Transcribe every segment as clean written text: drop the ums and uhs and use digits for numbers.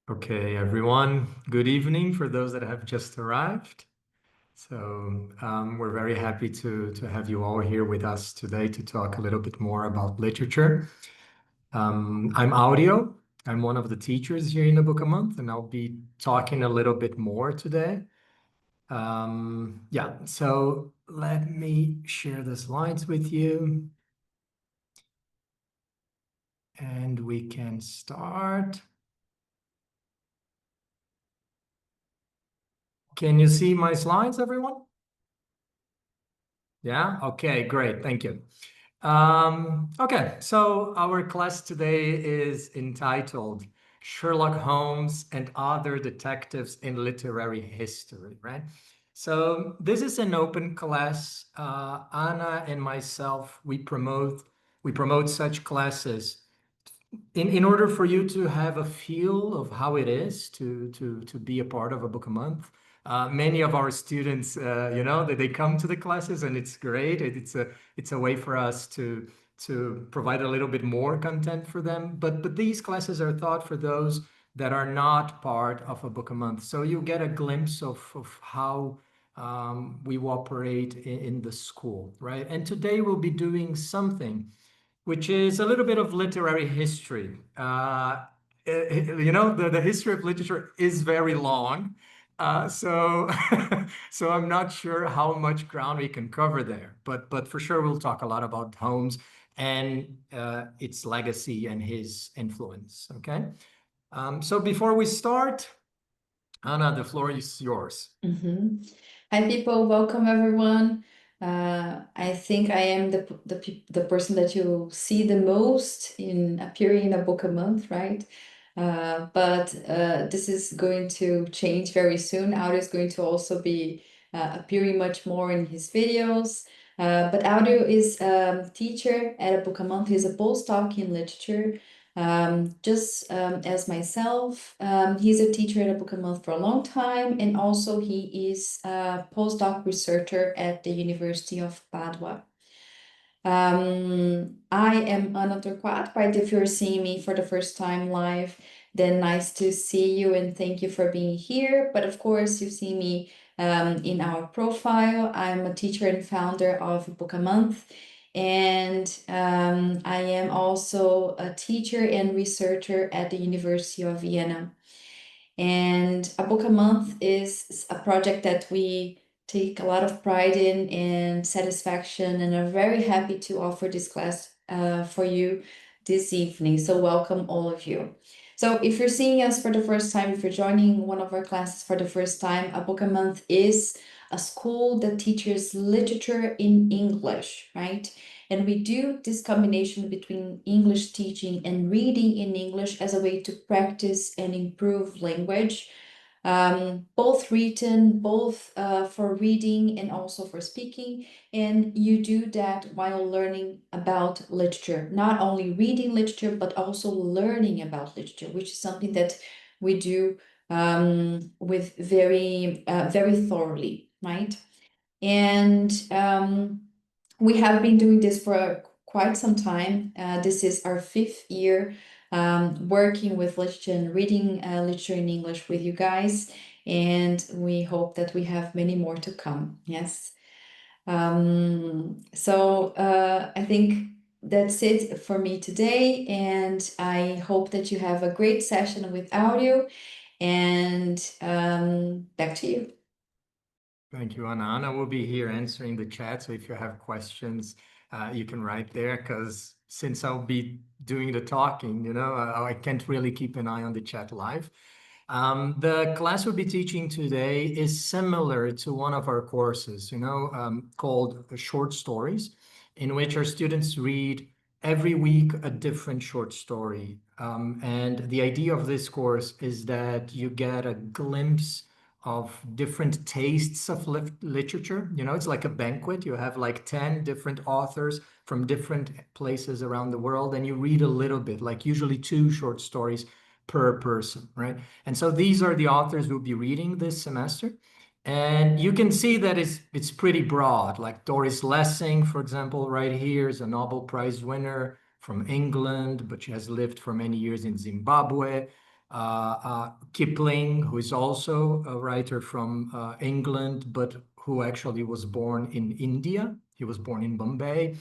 Okay, everyone, good evening for those that have just arrived. We're very happy to have you all here with us today to talk a little bit more about literature. I'm Áureo. I'm one of the teachers here in the Book a Month, and I'll be talking a little bit more today. So let me share the slides with you, and we can start. Can you see my slides, everyone? Yeah? Okay, great. Thank you. Okay, so our class today is entitled Sherlock Holmes and Other Detectives in Literary History, right? So this is an open class. Anna and myself, we promote such classes in order for you to have a feel of how it is to be a part of a book a month. Many of our students, they come to the classes and it's great. It's a way for us to provide a little bit more content for them. But these classes are thought for those that are not part of a book a month. So you get a glimpse of how we operate in the school, right? And today we'll be doing something which is a little bit of literary history. The history of literature is very long. So, so I'm not sure how much ground we can cover there, but for sure we'll talk a lot about Holmes and its legacy and his influence. Okay. So before we start, Anna, the floor is yours. Hi, people. Welcome, everyone. I think I am the person that you see the most in appearing in a book a month, right? But this is going to change very soon. Áureo is going to also be appearing much more in his videos. But Áureo is a teacher at a book a month. He's a postdoc in literature. Just as myself, he's a teacher at a book a month for a long time, and also he is a postdoc researcher at the University of Padua. I am Ana Torquato, right? If you're seeing me for the first time live, then nice to see you and thank you for being here. But of course, you see me in our profile. I'm a teacher and founder of Book a Month. And I am also a teacher and researcher at the University of Vienna. And A Book a Month is a project that we take a lot of pride in and satisfaction, and are very happy to offer this class for you this evening. So welcome all of you. So if you're seeing us for the first time, if you're joining one of our classes for the first time, A Book a Month is a school that teaches literature in English, right? And we do this combination between English teaching and reading in English as a way to practice and improve language, both written, both for reading and also for speaking. And you do that while learning about literature, not only reading literature, but also learning about literature, which is something that we do with very thoroughly, right? And we have been doing this for quite some time. This is our 5th year working with literature and reading literature in English with you guys. And we hope that we have many more to come. Yes. I think that's it for me today. And I hope that you have a great session with Áureo. And back to you. Thank you, Anna. Anna will be here answering the chat. So if you have questions, you can write there, because since I'll be doing the talking, I can't really keep an eye on the chat live. The class we'll be teaching today is similar to one of our courses, called Short Stories, in which our students read every week a different short story. And the idea of this course is that you get a glimpse of different tastes of literature. It's like a banquet. You have like 10 different authors from different places around the world, and you read a little bit, like usually 2 short stories per person, right? And so these are the authors we'll be reading this semester. And you can see that it's pretty broad. Like Doris Lessing, for example, right here is a Nobel Prize winner from England, but she has lived for many years in Zimbabwe. Kipling, who is also a writer from England, but who actually was born in India. He was born in Bombay.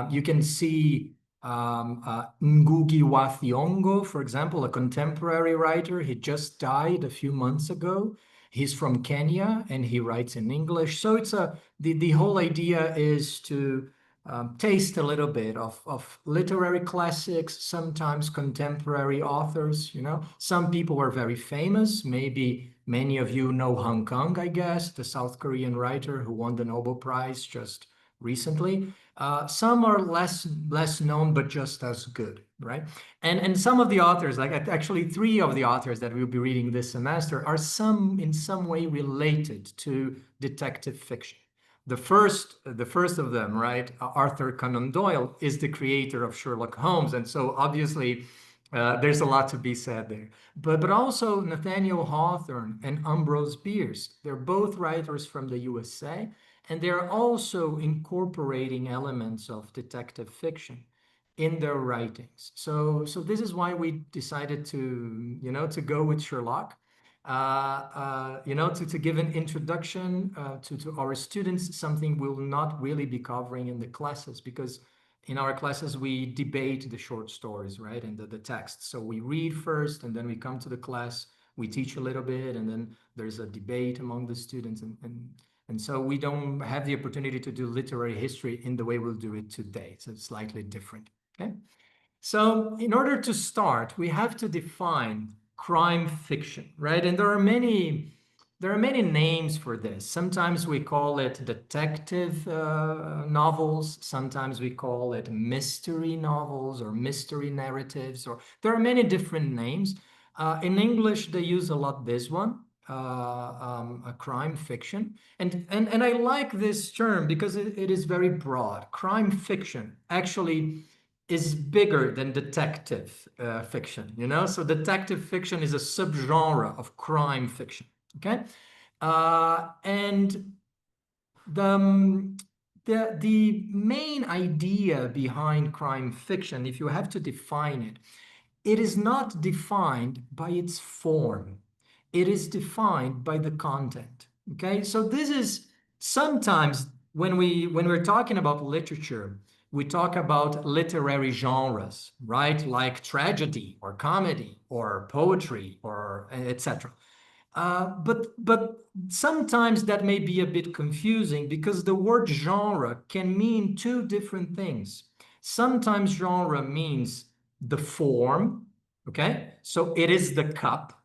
You can see Ngugi wa Thiong'o, for example, a contemporary writer. He just died a few months ago. He's from Kenya and he writes in English. So it's the whole idea is to taste a little bit of literary classics, sometimes contemporary authors, you know. Some people are very famous. Maybe many of you know Hong Kong, I guess, the South Korean writer who won the Nobel Prize just recently. Some are less known, but just as good, right? And some of the authors, like actually three of the authors that we'll be reading this semester, are in some way related to detective fiction. The first of them, right, Arthur Conan Doyle, is the creator of Sherlock Holmes, and so obviously there's a lot to be said there. But also Nathaniel Hawthorne and Ambrose Bierce, they're both writers from the USA, and they're also incorporating elements of detective fiction in their writings. So this is why we decided to, you know, to go with Sherlock. You know, to give an introduction to our students, something we'll not really be covering in the classes, because in our classes we debate the short stories, right, and the text. So we read first, and then we come to the class, we teach a little bit, and then there's a debate among the students, and so we don't have the opportunity to do literary history in the way we'll do it today. So it's slightly different, okay? So in order to start, we have to define crime fiction, right? And there are many names for this. Sometimes we call it detective novels. Sometimes we call it mystery novels or mystery narratives, or there are many different names. In English, they use a lot this one, a crime fiction. And I like this term because it is very broad. Crime fiction actually is bigger than detective fiction, you know? So detective fiction is a subgenre of crime fiction, okay? And the main idea behind crime fiction, if you have to define it, it is not defined by its form. It is defined by the content. Okay, so this is sometimes when we're talking about literature, we talk about literary genres, right? Like tragedy or comedy or poetry or etc. But sometimes that may be a bit confusing because the word genre can mean two different things. Sometimes genre means the form, okay? So it is the cup.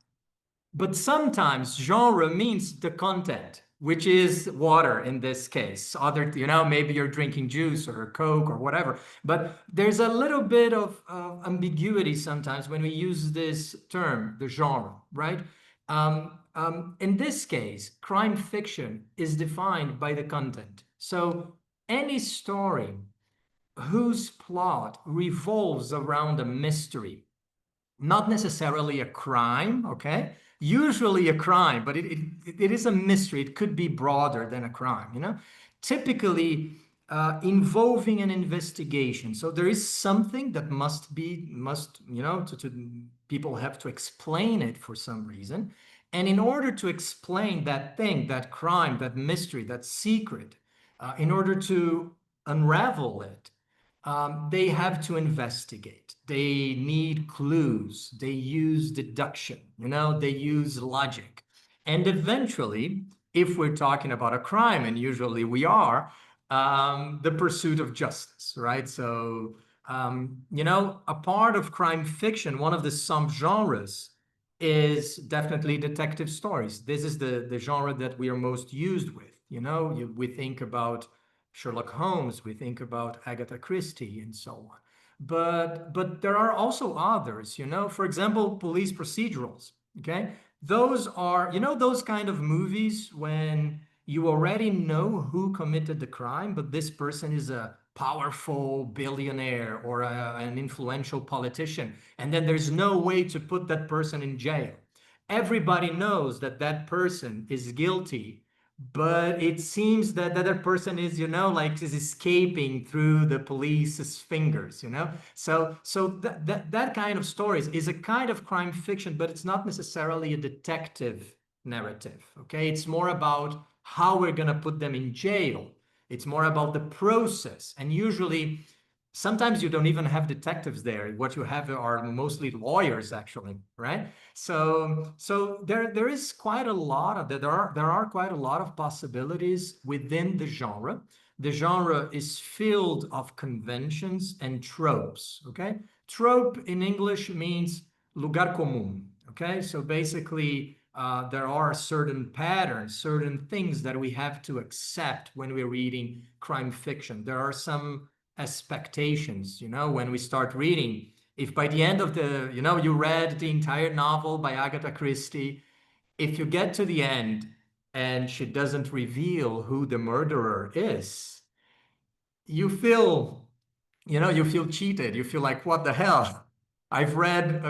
But sometimes genre means the content, which is water in this case. Other, you know, maybe you're drinking juice or Coke or whatever. But there's a little bit of ambiguity sometimes when we use this term, the genre, right? In this case, crime fiction is defined by the content. So any story whose plot revolves around a mystery, not necessarily a crime, okay? Usually a crime, but it is a mystery. It could be broader than a crime, you know? Typically involving an investigation. So there is something that must, you know, people have to explain it for some reason. And in order to explain that thing, that crime, that mystery, that secret, in order to unravel it, they have to investigate. They need clues. They use deduction, you know, they use logic. And eventually, if we're talking about a crime, and usually we are, the pursuit of justice, right? So, you know, a part of crime fiction, one of the subgenres is definitely detective stories. This is the genre that we are most used with. You know, we think about Sherlock Holmes, we think about Agatha Christie, and so on. But there are also others, you know, for example, police procedurals, okay? Those are, you know, those kind of movies when you already know who committed the crime, but this person is a powerful billionaire or an influential politician, and then there's no way to put that person in jail. Everybody knows that that person is guilty but it seems that the other person is, like is escaping through the police's fingers. So that kind of stories is a kind of crime fiction, but it's not necessarily a detective narrative. Okay, it's more about how we're gonna put them in jail. It's more about the process, and usually sometimes you don't even have detectives there. What you have are mostly lawyers, actually, right? So there is quite a lot of there are quite a lot of possibilities within the genre. The genre is filled of conventions and tropes. Okay, trope in English means lugar comum. Okay, so basically. There are certain patterns, certain things that we have to accept when we're reading crime fiction. There are some expectations, when we start reading. If by the end of you read the entire novel by Agatha Christie, if you get to the end and she doesn't reveal who the murderer is, you feel, you feel cheated. You feel like, what the hell? I've read,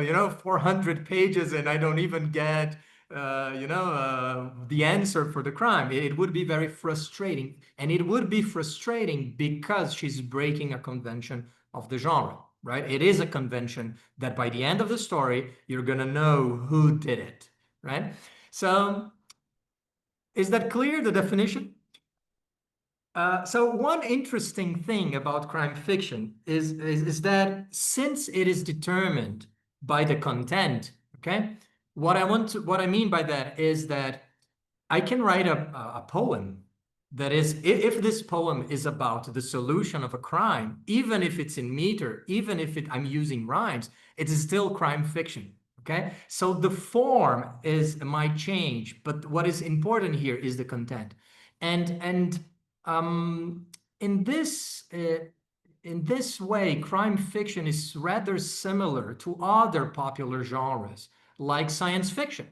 400 pages and I don't even get, the answer for the crime. It would be very frustrating. And it would be frustrating because she's breaking a convention of the genre, right? It is a convention that by the end of the story, you're going to know who did it, right? So is that clear, the definition? So one interesting thing about crime fiction is that since it is determined by the content, okay, what I mean by that is that I can write a poem that is, if this poem is about the solution of a crime, even if it's in meter, even if I'm using rhymes, it is still crime fiction. Okay, so the form might change, but what is important here is the content, and um, in this way, crime fiction is rather similar to other popular genres like science fiction,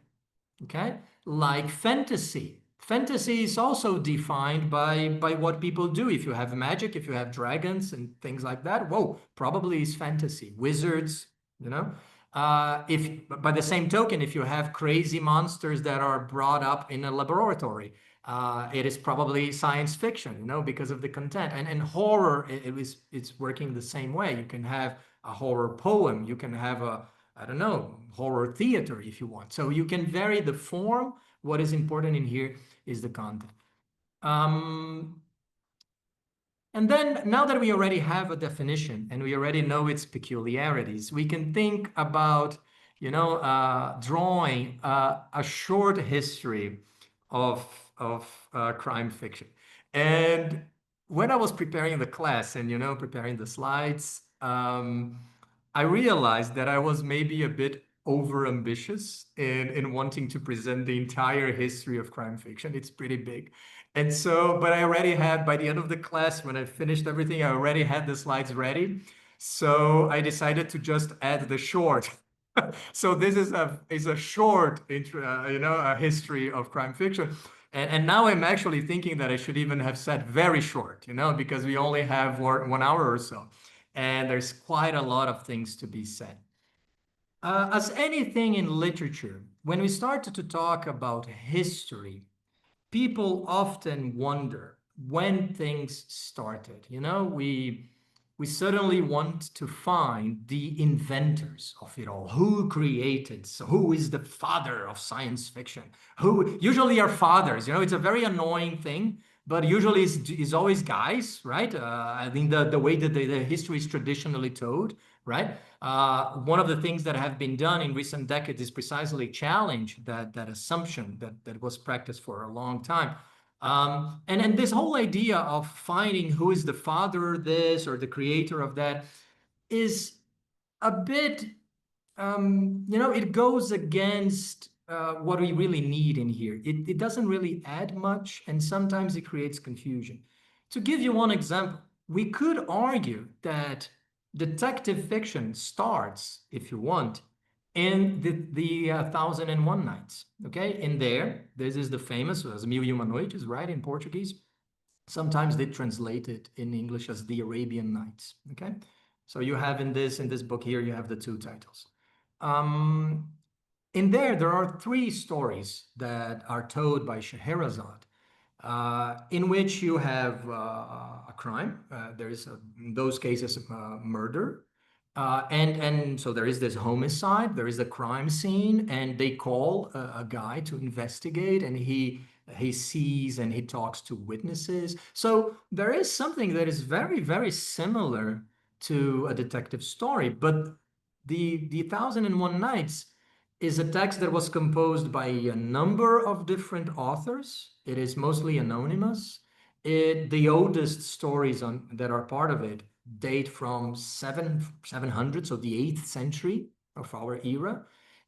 okay, like fantasy. Fantasy is also defined by what people do. If you have magic, if you have dragons and things like that, whoa, probably is fantasy. Wizards, you know. If by the same token, if you have crazy monsters that are brought up in a laboratory, it is probably science fiction, because of the content. And horror, it's working the same way. You can have a horror poem, you can have I don't know, horror theater if you want. So you can vary the form. What is important in here is the content. And then now that we already have a definition and we already know its peculiarities, we can think about, drawing a short history of crime fiction. And when I was preparing the class and, preparing the slides, I realized that I was maybe a bit overambitious in wanting to present the entire history of crime fiction. It's pretty big. And so, but I already had, by the end of the class, when I finished everything, I already had the slides ready. So I decided to just add the short. So this is a short intro, a history of crime fiction. And now I'm actually thinking that I should even have said very short, because we only have 1 hour or so. And there's quite a lot of things to be said. As anything in literature, when we start to talk about history, people often wonder when things started. We suddenly want to find the inventors of it all. Who created? So who is the father of science fiction? Who usually are fathers. It's a very annoying thing, but usually it's always guys, right? I think the way that the history is traditionally told, right? One of the things that have been done in recent decades is precisely challenge that assumption that was practiced for a long time. And this whole idea of finding who is the father of this or the creator of that is a bit, it goes against what we really need in here. It doesn't really add much, and sometimes it creates confusion. To give you one example, we could argue that detective fiction starts, if you want, in the 1001 Nights. Okay, in there, this is the famous As Mil e Uma Noites, right, in Portuguese. Sometimes they translate it in English as the Arabian Nights. Okay, so you have in this book here, you have the two titles. In there are three stories that are told by Scheherazade. in which you have a crime. There is, in those cases, murder. And so there is this homicide, there is a crime scene, and they call a guy to investigate, and he sees and he talks to witnesses. So there is something that is very, very similar to a detective story, but the Thousand and One Nights is a text that was composed by a number of different authors. It is mostly anonymous. The oldest stories that are part of it date from 700, so the 8th century of our era.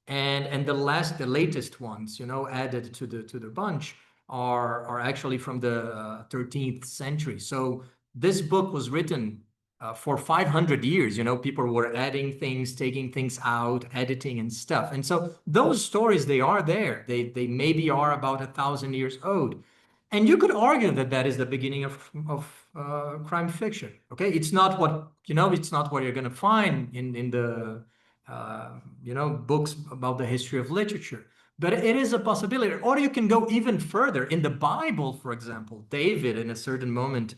And the latest ones, added to the bunch are actually from the 13th century. So this book was written for 500 years. People were adding things, taking things out, editing and stuff. And so those stories, they are there. They maybe are about 1,000 years old. And you could argue that that is the beginning of crime fiction. Okay, it's not what it's not what you're going to find in the books about the history of literature, but it is a possibility. Or you can go even further. In the Bible, for example, David, in a certain moment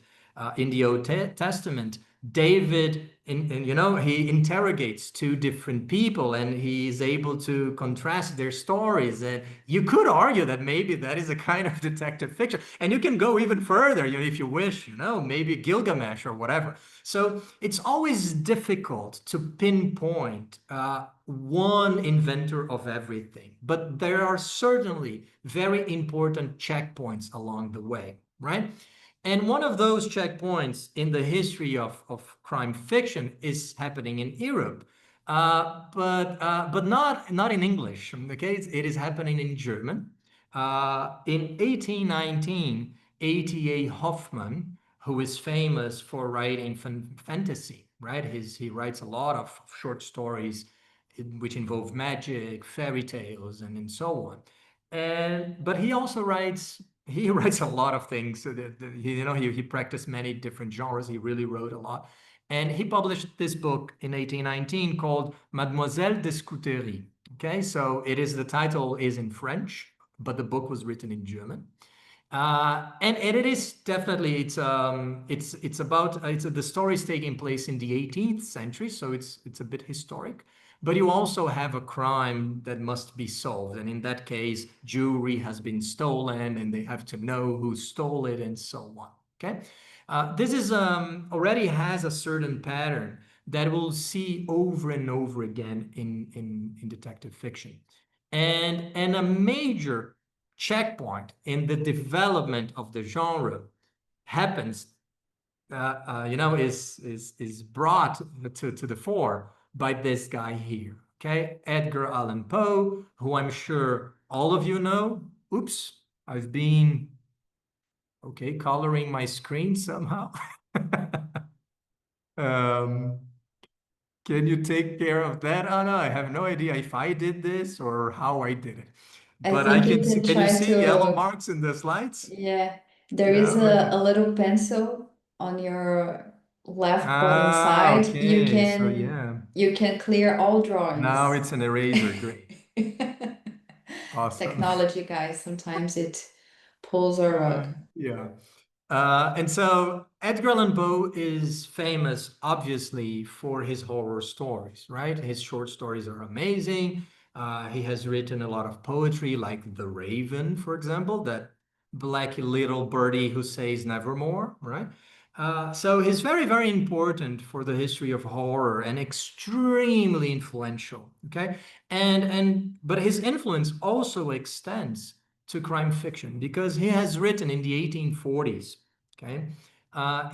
in the Old Testament, David, he interrogates two different people and he is able to contrast their stories. And you could argue that maybe that is a kind of detective fiction. And you can go even further, if you wish, maybe Gilgamesh or whatever. So it's always difficult to pinpoint one inventor of everything. But there are certainly very important checkpoints along the way, right? And one of those checkpoints in the history of crime fiction is happening in Europe, but not in English. Okay, it is happening in German. In 1819, A.T.A. Hoffmann, who is famous for writing fantasy, right? He writes a lot of short stories which involve magic, fairy tales, and so on. But he also writes a lot of things. So he practiced many different genres. He really wrote a lot. And he published this book in 1819 called Mademoiselle de Scutari. Okay, so the title is in French, but the book was written in German. And it is definitely the story is taking place in the 18th century, so it's a bit historic. But you also have a crime that must be solved, and in that case, jewelry has been stolen, and they have to know who stole it, and so on. Okay, this is already has a certain pattern that we'll see over and over again in detective fiction, and a major checkpoint in the development of the genre happens, is brought to the fore by this guy here. Okay, Edgar Allan Poe, who I'm sure all of you know. Oops, I've been coloring my screen somehow. um, can you take care of that, Anna? I have no idea if I did this or how I did it. I But I think you can see, can can you try see yellow to, marks in the slides? yeah, there is Yeah, okay. a little pencil on your left bottom Ah, side. okay. So yeah, You can clear all now drawings. it's an eraser. Great. Awesome. Technology, guys, sometimes it pulls our rug. Yeah. And so Edgar Allan Poe is famous, obviously, for his horror stories, right? His short stories are amazing. He has written a lot of poetry, like The Raven, for example, that black little birdie who says nevermore, right? So he's very, very important for the history of horror and extremely influential. Okay, but his influence also extends to crime fiction because he has written in the 1840s, okay,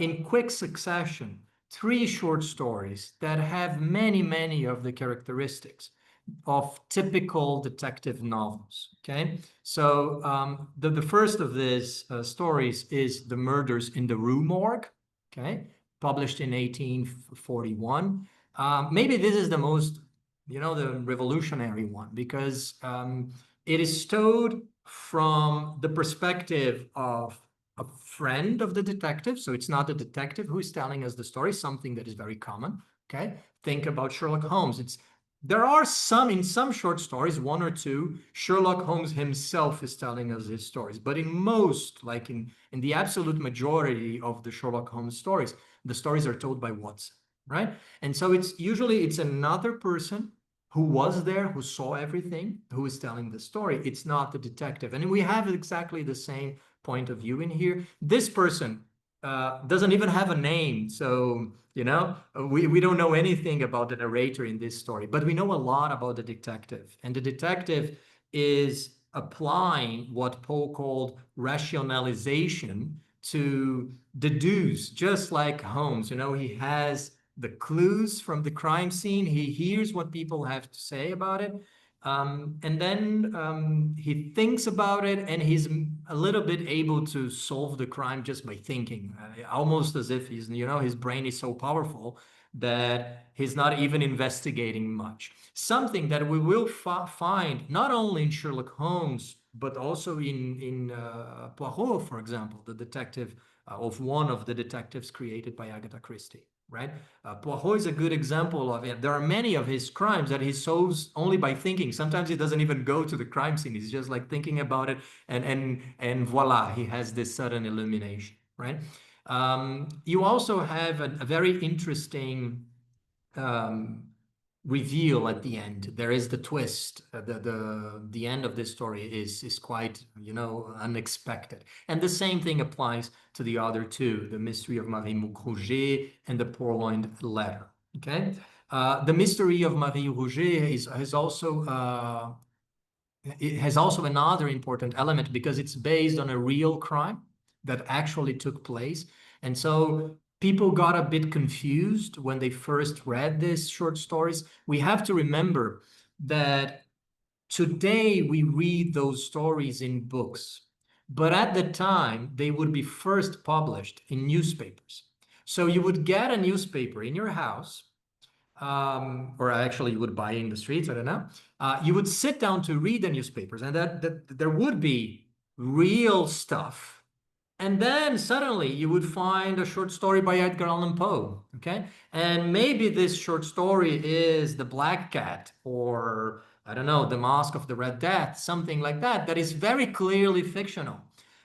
in quick succession, 3 short stories that have many, many of the characteristics of typical detective novels. Okay, so the first of these stories is The Murders in the Rue Morgue. Okay, published in 1841. Maybe this is the most, the revolutionary one because it is told from the perspective of a friend of the detective. So it's not the detective who is telling us the story, something that is very common. Okay, think about Sherlock Holmes. It's There are some, in some short stories, one or two, Sherlock Holmes himself is telling us his stories. But in most, like in the absolute majority of the Sherlock Holmes stories, the stories are told by Watson, right? And so it's another person who was there, who saw everything, who is telling the story. It's not the detective. And we have exactly the same point of view in here. This person doesn't even have a name. So, we don't know anything about the narrator in this story, but we know a lot about the detective. And the detective is applying what Poe called rationalization to deduce, just like Holmes. He has the clues from the crime scene. He hears what people have to say about it. And then he thinks about it, and he's a little bit able to solve the crime just by thinking, almost as if his brain is so powerful that he's not even investigating much. Something that we will find not only in Sherlock Holmes, but also in Poirot, for example, the detective of one of the detectives created by Agatha Christie. Right? Poirot is a good example of it. There are many of his crimes that he solves only by thinking. Sometimes he doesn't even go to the crime scene. He's just like thinking about it, and voila, he has this sudden illumination, right? You also have a very interesting reveal at the end. There is the twist. The end of this story is quite unexpected, and the same thing applies to the other two: the mystery of Marie Rouget and the purloined letter. Okay, the mystery of Marie Rouget has also another important element because it's based on a real crime that actually took place. And so people got a bit confused when they first read these short stories. We have to remember that today we read those stories in books, but at the time they would be first published in newspapers. So you would get a newspaper in your house, or actually you would buy in the streets, I don't know. You would sit down to read the newspapers, and that there would be real stuff. And then suddenly you would find a short story by Edgar Allan Poe, okay? And maybe this short story is The Black Cat, or I don't know, The Mask of the Red Death, something like that, that is very clearly fictional.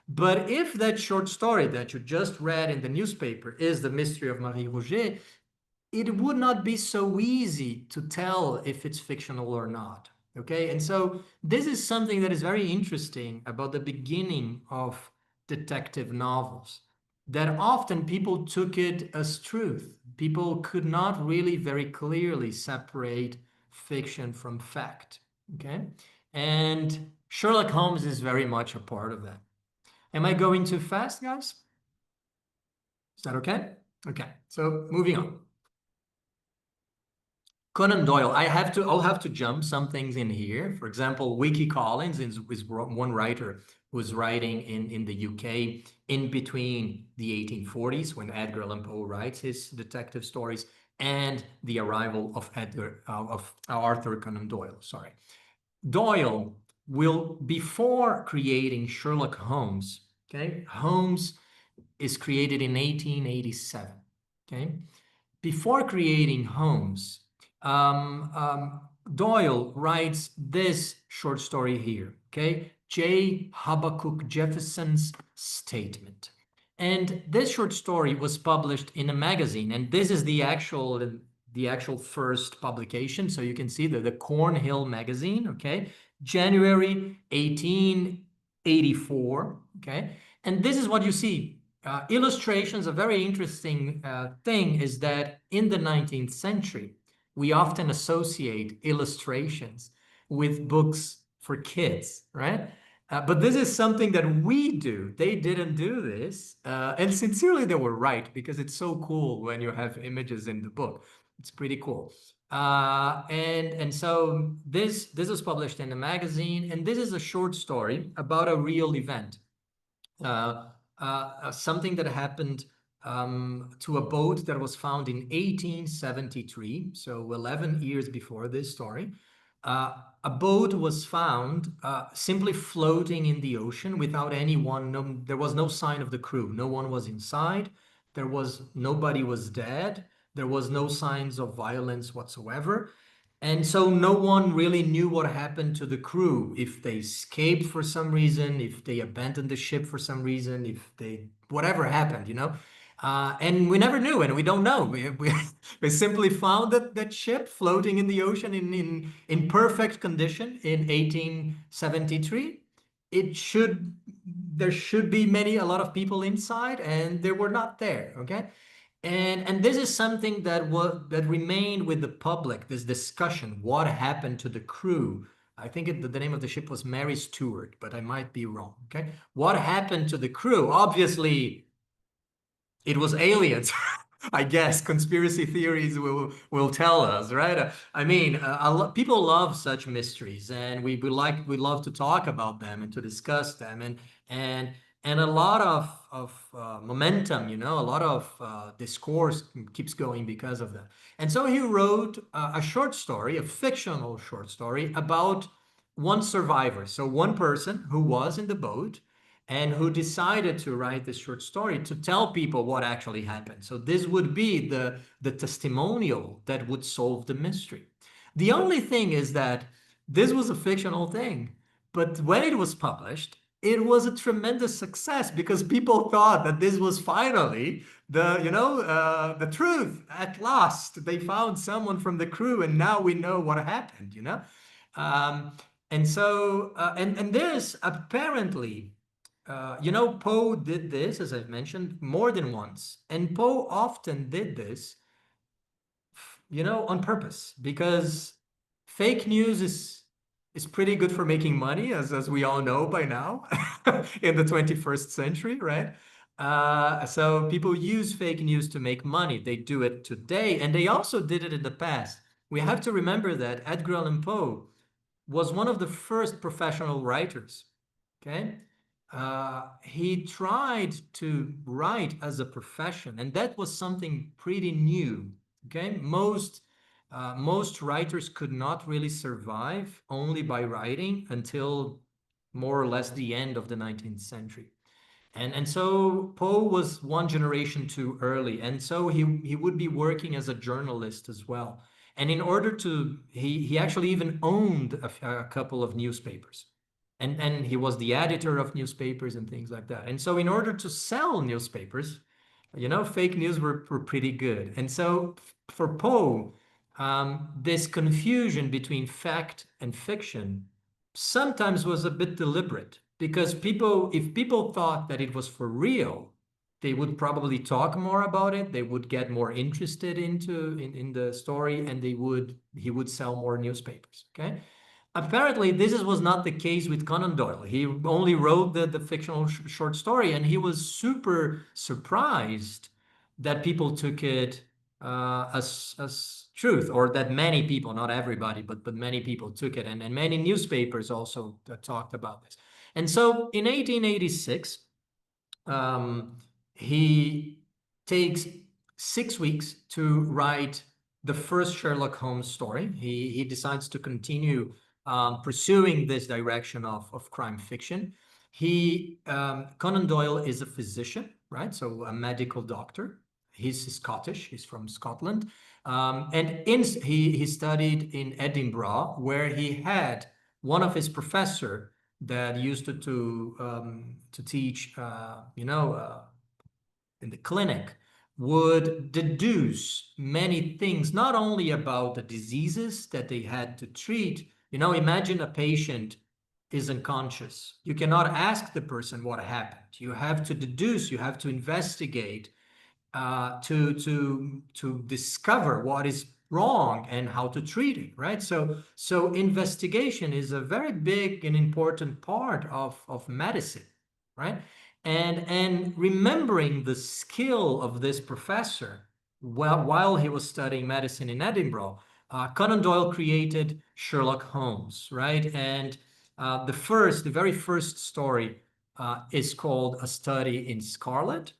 But if that short story that you just read in the newspaper is The Mystery of Marie Rouget, it would not be so easy to tell if it's fictional or not. Okay, and so this is something that is very interesting about the beginning of detective novels, that often people took it as truth. People could not really very clearly separate fiction from fact. Okay, and Sherlock Holmes is very much a part of that. Am I going too fast, guys? Is that okay? Okay, so moving on. Conan Doyle, I'll have to jump some things in here. For example, Wiki Collins is one writer who's writing in the UK in between the 1840s when Edgar Allan Poe writes his detective stories and the arrival of Arthur Conan Doyle. Sorry, Doyle will, before creating Sherlock Holmes. Okay, Holmes is created in 1887. Okay, before creating Holmes, Doyle writes this short story here, okay? J. Habakkuk Jefferson's Statement. And this short story was published in a magazine, and this is the actual first publication. So you can see the Cornhill magazine, okay? January 1884, okay? And this is what you see. Illustrations, a very interesting thing is that in the 19th century, we often associate illustrations with books for kids, right? But this is something that we do. They didn't do this. And sincerely, they were right, because it's so cool when you have images in the book. It's pretty cool. And so this was published in a magazine, and this is a short story about a real event. Something that happened to a boat that was found in 1873, so 11 years before this story. A boat was found simply floating in the ocean without anyone. There was no sign of the crew. No one was inside. Nobody was dead. There was no signs of violence whatsoever. And so no one really knew what happened to the crew, if they escaped for some reason, if they abandoned the ship for some reason, if they, whatever happened, you know? And we never knew, and we don't know. We simply found that ship floating in the ocean in perfect condition in 1873. There should be a lot of people inside, and they were not there, okay? And this is something that remained with the public, this discussion, what happened to the crew? I think the name of the ship was Mary Stuart, but I might be wrong, okay? What happened to the crew? Obviously, it was aliens. I guess conspiracy theories will tell us, right? I mean, people love such mysteries, and we love to talk about them and to discuss them, and and a lot of momentum, you know, a lot of discourse keeps going because of that. And so he wrote a short story, a fictional short story about one survivor. So one person who was in the boat and who decided to write this short story to tell people what actually happened. So this would be the testimonial that would solve the mystery. The only thing is that this was a fictional thing, but when it was published, it was a tremendous success because people thought that this was finally the truth at last. They found someone from the crew, and now we know what happened. Um, and so and there's apparently Poe did this, as I've mentioned, more than once. And Poe often did this, on purpose, because fake news is pretty good for making money, as we all know by now, in the 21st century, right? So people use fake news to make money. They do it today, and they also did it in the past. We have to remember that Edgar Allan Poe was one of the first professional writers. Okay. He tried to write as a profession, and that was something pretty new. Okay. Most writers could not really survive only by writing until more or less the end of the 19th century. And so Poe was one generation too early, and so he would be working as a journalist as well. And in order to, he actually even owned a couple of newspapers, and he was the editor of newspapers and things like that. And so in order to sell newspapers, fake news were pretty good. And so for Poe, this confusion between fact and fiction sometimes was a bit deliberate, because if people thought that it was for real, they would probably talk more about it. They would get more interested in the story, and he would sell more newspapers. Okay. Apparently, this was not the case with Conan Doyle. He only wrote the fictional short story, and he was super surprised that people took it as truth, or that many people, not everybody, but many people took it, and many newspapers also talked about this. And so in 1886, he takes 6 weeks to write the first Sherlock Holmes story. He decides to continue pursuing this direction of crime fiction. Conan Doyle is a physician, right? So a medical doctor. He's Scottish. He's from Scotland, and he studied in Edinburgh, where he had one of his professor that used to teach, in the clinic, would deduce many things, not only about the diseases that they had to treat. Imagine a patient is unconscious. You cannot ask the person what happened. You have to deduce, you have to investigate, to discover what is wrong and how to treat it, right? So investigation is a very big and important part of medicine, right? And remembering the skill of this professor while he was studying medicine in Edinburgh, Conan Doyle created Sherlock Holmes, right? And the very first story is called A Study in Scarlet.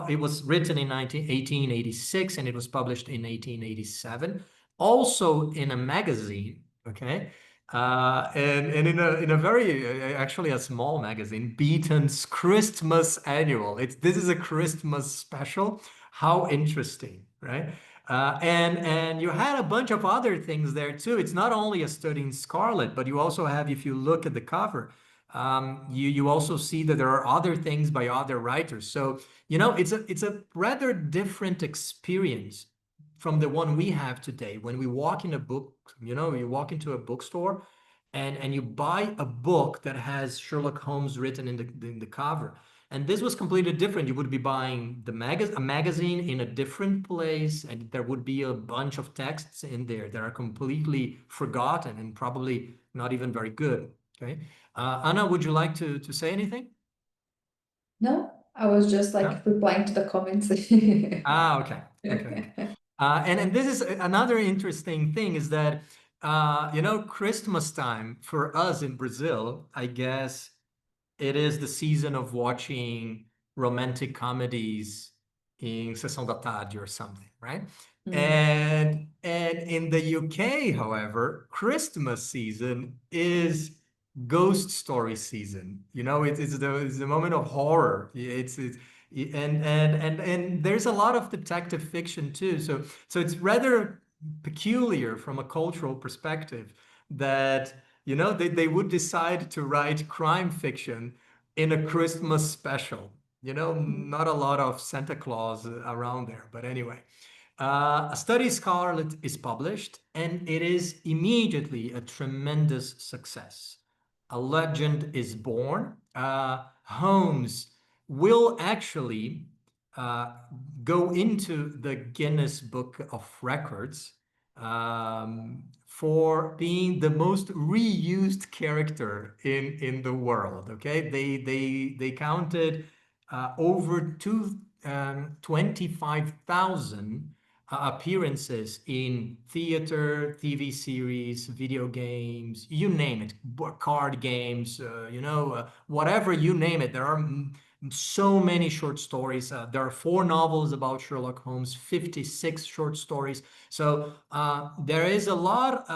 It was written in 1886, and it was published in 1887, also in a magazine, okay? And in a very, actually a small magazine, Beaton's Christmas Annual. This is a Christmas special. How interesting, right? And you had a bunch of other things there too. It's not only a study in scarlet, but you also have, if you look at the cover, you also see that there are other things by other writers. So, it's a rather different experience from the one we have today. When we walk in a book, you walk into a bookstore and you buy a book that has Sherlock Holmes written in the cover. And this was completely different. You would be buying a magazine in a different place, and there would be a bunch of texts in there that are completely forgotten and probably not even very good. Okay. Anna, would you like to say anything? No, I was just No? like replying to the comments. Okay. Okay. And this is another interesting thing is that, Christmas time for us in Brazil, I guess it is the season of watching romantic comedies in Sessão da Tarde or something, right? Mm. And in the UK, however, Christmas season is ghost story season. It's the moment of horror. And there's a lot of detective fiction too. So it's rather peculiar from a cultural perspective that they would decide to write crime fiction in a Christmas special. Not a lot of Santa Claus around there, but anyway. A Study Scarlet is published, and it is immediately a tremendous success. A legend is born. Holmes will actually uh, go into the Guinness Book of Records for being the most reused character in the world. Okay, they counted over 25,000 appearances in theater, TV series, video games, you name it, card games, whatever you name it. There are so many short stories. There are 4 novels about Sherlock Holmes, 56 short stories. So there is a lot.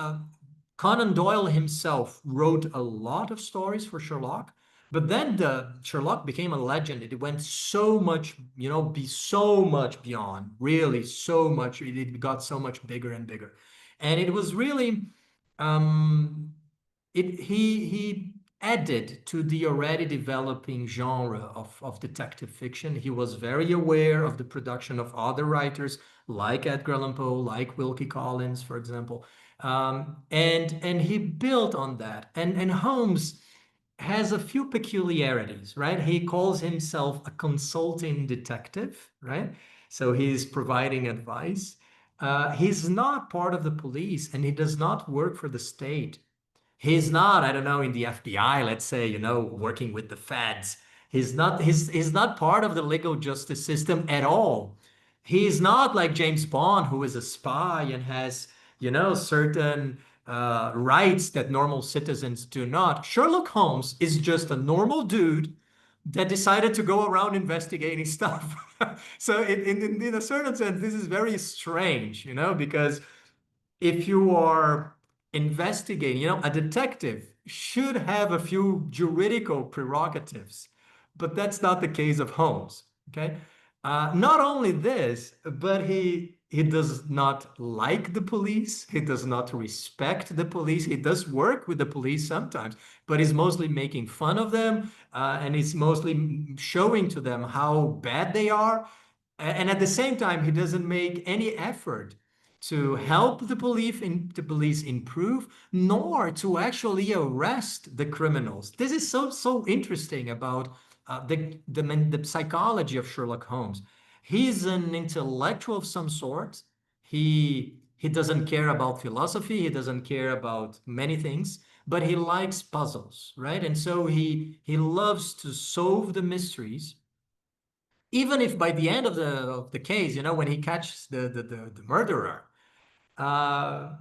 Conan Doyle himself wrote a lot of stories for Sherlock. But then the Sherlock became a legend. It went so much, be so much beyond, really so much. It got so much bigger and bigger. And it was really um he added to the already developing genre of detective fiction. He was very aware of the production of other writers like Edgar Allan Poe, like Wilkie Collins, for example. And he built on that. And Holmes has a few peculiarities, right? He calls himself a consulting detective, right? So he's providing advice. He's not part of the police and he does not work for the state. He's not, I don't know, in the FBI, let's say, working with the feds. He's not part of the legal justice system at all. He's not like James Bond, who is a spy and has, certain rights that normal citizens do not. Sherlock Holmes is just a normal dude that decided to go around investigating stuff. So in a certain sense, this is very strange, because if you are investigating, a detective should have a few juridical prerogatives, but that's not the case of Holmes. Okay. Not only this, but he does not like the police. He does not respect the police. He does work with the police sometimes, but he's mostly making fun of them, and he's mostly showing to them how bad they are. And at the same time, he doesn't make any effort to help the police improve, nor to actually arrest the criminals. This is so interesting about the psychology of Sherlock Holmes. He's an intellectual of some sort. He doesn't care about philosophy. He doesn't care about many things, but he likes puzzles, right? And so he loves to solve the mysteries, even if by the end of the case, when he catches the murderer, uh,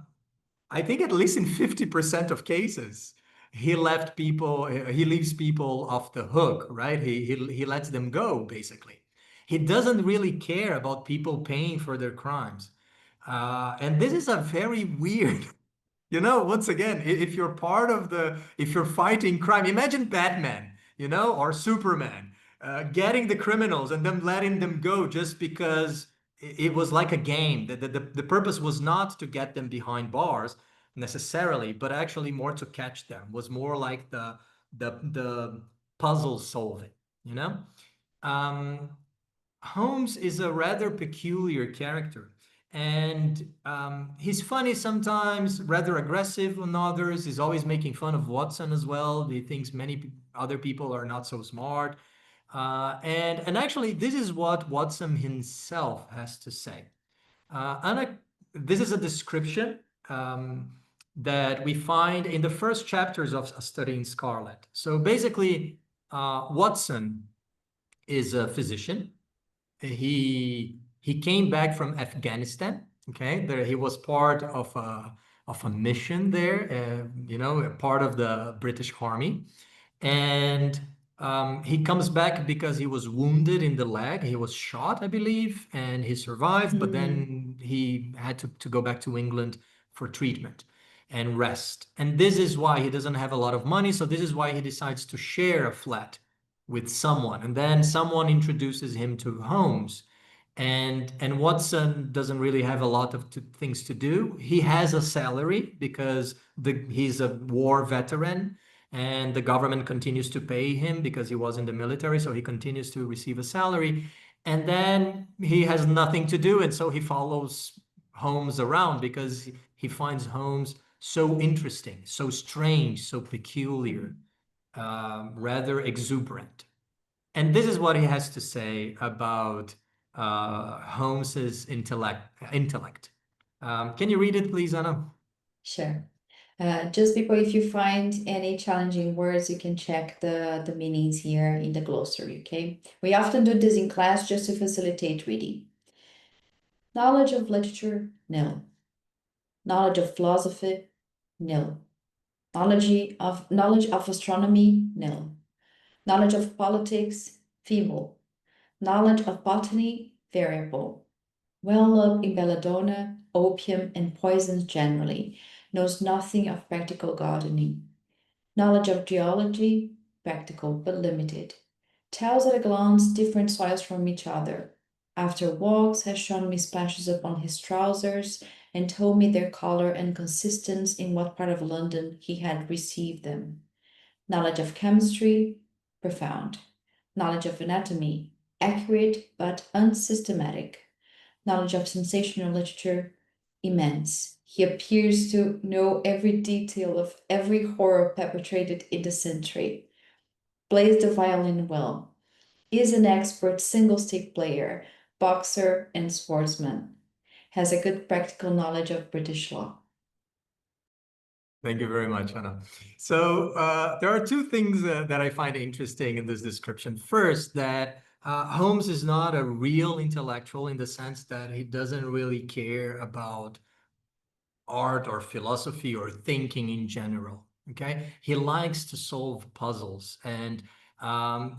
I think at least in 50% of cases, he leaves people off the hook, right? He lets them go, basically. He doesn't really care about people paying for their crimes. And this is a very weird, once again, if you're fighting crime, imagine Batman, or Superman, getting the criminals and then letting them go just because it was like a game. The purpose was not to get them behind bars necessarily, but actually more to catch them. Was more like the puzzle solving, you know? Um, Holmes is a rather peculiar character, and he's funny sometimes, rather aggressive on others. He's always making fun of Watson as well. He thinks many other people are not so smart. And actually, this is what Watson himself has to say. Anna, this is a description that we find in the first chapters of A Study in Scarlet. So basically, Watson is a physician. He came back from Afghanistan. Okay, there he was part of a mission there. A part of the British Army, and he comes back because he was wounded in the leg. He was shot, I believe, and he survived, but then he had to go back to England for treatment and rest. And this is why he doesn't have a lot of money. So this is why he decides to share a flat with someone. And then someone introduces him to Holmes. And Watson doesn't really have a lot of things to do. He has a salary because he's a war veteran, and the government continues to pay him because he was in the military, so he continues to receive a salary. And then he has nothing to do, and so he follows Holmes around because he finds Holmes so interesting, so strange, so peculiar, rather exuberant. And this is what he has to say about Holmes's intellect. Can you read it, please, Anna? Sure. Just before, if you find any challenging words, you can check the meanings here in the glossary, okay? We often do this in class just to facilitate reading. Knowledge of literature, nil. Knowledge of philosophy, nil. Knowledge of astronomy, nil. Knowledge of politics, feeble. Knowledge of botany, variable. Well up in belladonna, opium, and poisons generally. Knows nothing of practical gardening. Knowledge of geology, practical but limited. Tells at a glance different soils from each other. After walks, has shown me splashes upon his trousers and told me their color and consistence in what part of London he had received them. Knowledge of chemistry, profound. Knowledge of anatomy, accurate but unsystematic. Knowledge of sensational literature, immense. He appears to know every detail of every horror perpetrated in the century. Plays the violin well. Is an expert single-stick player, boxer, and sportsman. Has a good practical knowledge of British law. Thank you very much, Anna. So there are two things that I find interesting in this description. First, that Holmes is not a real intellectual in the sense that he doesn't really care about art or philosophy or thinking in general. Okay, he likes to solve puzzles, and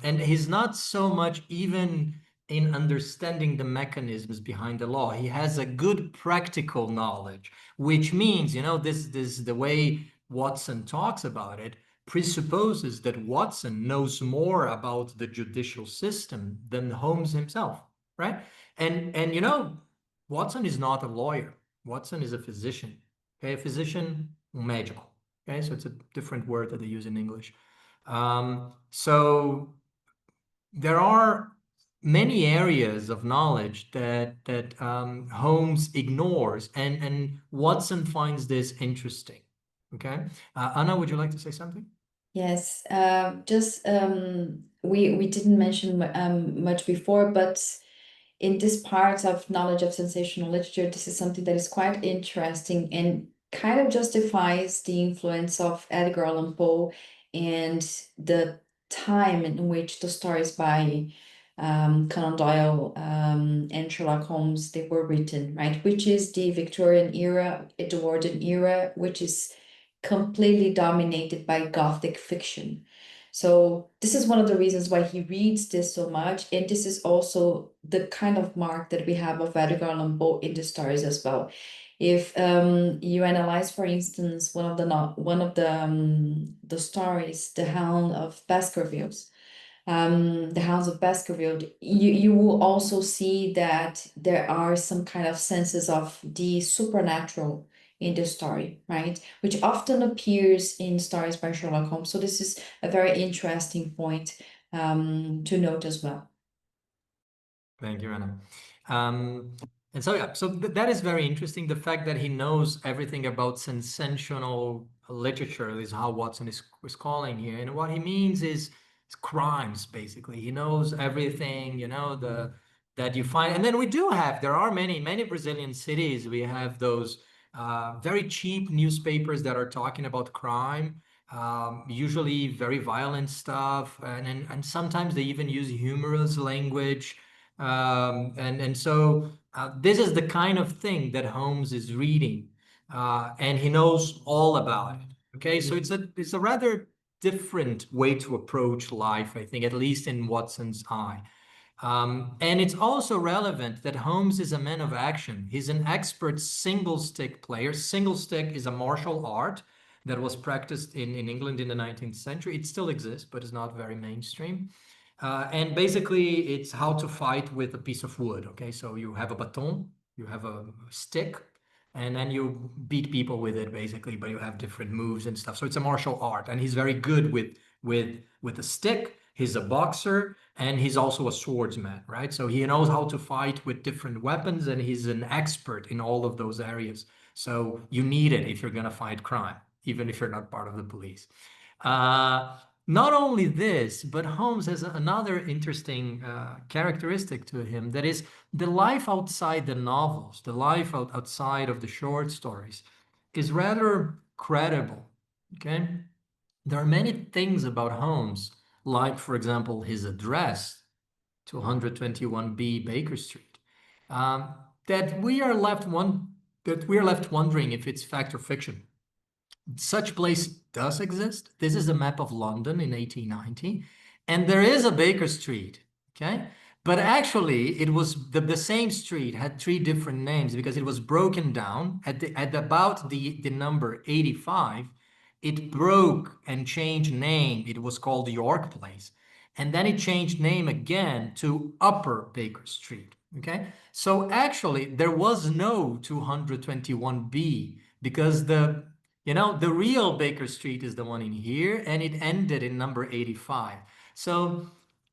he's not so much even in understanding the mechanisms behind the law. He has a good practical knowledge, which means, this the way Watson talks about it presupposes that Watson knows more about the judicial system than Holmes himself, right? And Watson is not a lawyer. Watson is a physician. Okay, a physician, um médico. Okay, so it's a different word that they use in English. So there are many areas of knowledge that Holmes ignores, and Watson finds this interesting. Okay, Anna, would you like to say something? Yes, we didn't mention much before, but in this part of knowledge of sensational literature, this is something that is quite interesting and kind of justifies the influence of Edgar Allan Poe and the time in which the stories by Conan Doyle and Sherlock Holmes they were written, right? Which is the Victorian era, Edwardian era, which is completely dominated by Gothic fiction. So this is one of the reasons why he reads this so much, and this is also the kind of mark that we have of Edgar Allan Poe in the stories as well. If you analyze, for instance, one of the stories, The Hound of Baskervilles, the House of Baskerville, you will also see that there are some kind of senses of the supernatural in the story, right? Which often appears in stories by Sherlock Holmes. So this is a very interesting point to note as well. Thank you, Anna. And so, yeah, so that is very interesting. The fact that he knows everything about sensational literature is how Watson is calling here. And what he means is crimes, basically. He knows everything, that you find. And then there are many Brazilian cities. We have those very cheap newspapers that are talking about crime, usually very violent stuff. And sometimes they even use humorous language. And so this is the kind of thing that Holmes is reading, and he knows all about it. Okay, so it's a rather different way to approach life, I think, at least in Watson's eye. And it's also relevant that Holmes is a man of action. He's an expert single stick player. Single stick is a martial art that was practiced in England in the 19th century. It still exists, but it's not very mainstream. And basically, it's how to fight with a piece of wood. Okay, so you have a baton, you have a stick, and then you beat people with it, basically. But you have different moves and stuff. So it's a martial art, and he's very good with a stick. He's a boxer, and he's also a swordsman, right? So he knows how to fight with different weapons, and he's an expert in all of those areas. So you need it if you're gonna fight crime, even if you're not part of the police. Not only this, but Holmes has another interesting characteristic to him, that is the life outside the novels, the life outside of the short stories is rather credible, okay? There are many things about Holmes, like, for example, his address, 221B Baker Street, that we are left wondering if it's fact or fiction. Such place does exist. This is a map of London in 1890, and there is a Baker Street, okay? But actually, it was the same street had three different names because it was broken down at about the number 85. It broke and changed name. It was called York Place, and then it changed name again to Upper Baker Street. Okay, so actually there was no 221B because the real Baker Street is the one in here, and it ended in number 85. So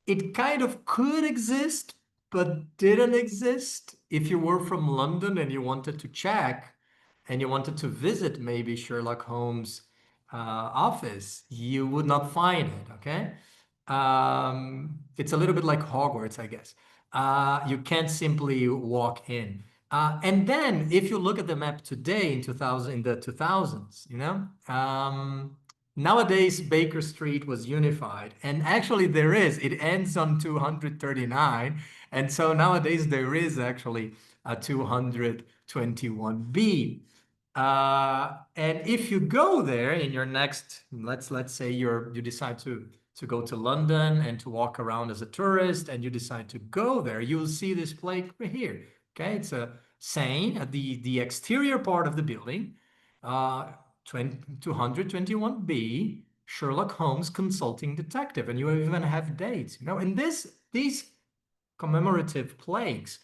it kind of could exist, but didn't exist. If you were from London and you wanted to check and you wanted to visit maybe Sherlock Holmes' office, you would not find it, okay? It's a little bit like Hogwarts, I guess. You can't simply walk in. And then if you look at the map today in the 2000s, nowadays Baker Street was unified, and actually it ends on 239, and so nowadays there is actually a 221B. And if you go there in your next, let's say you decide to go to London and to walk around as a tourist, and you decide to go there, you'll see this plate right here. Okay, it's a saying at the exterior part of the building, 221B, Sherlock Holmes consulting detective, and you even have dates, and these commemorative plaques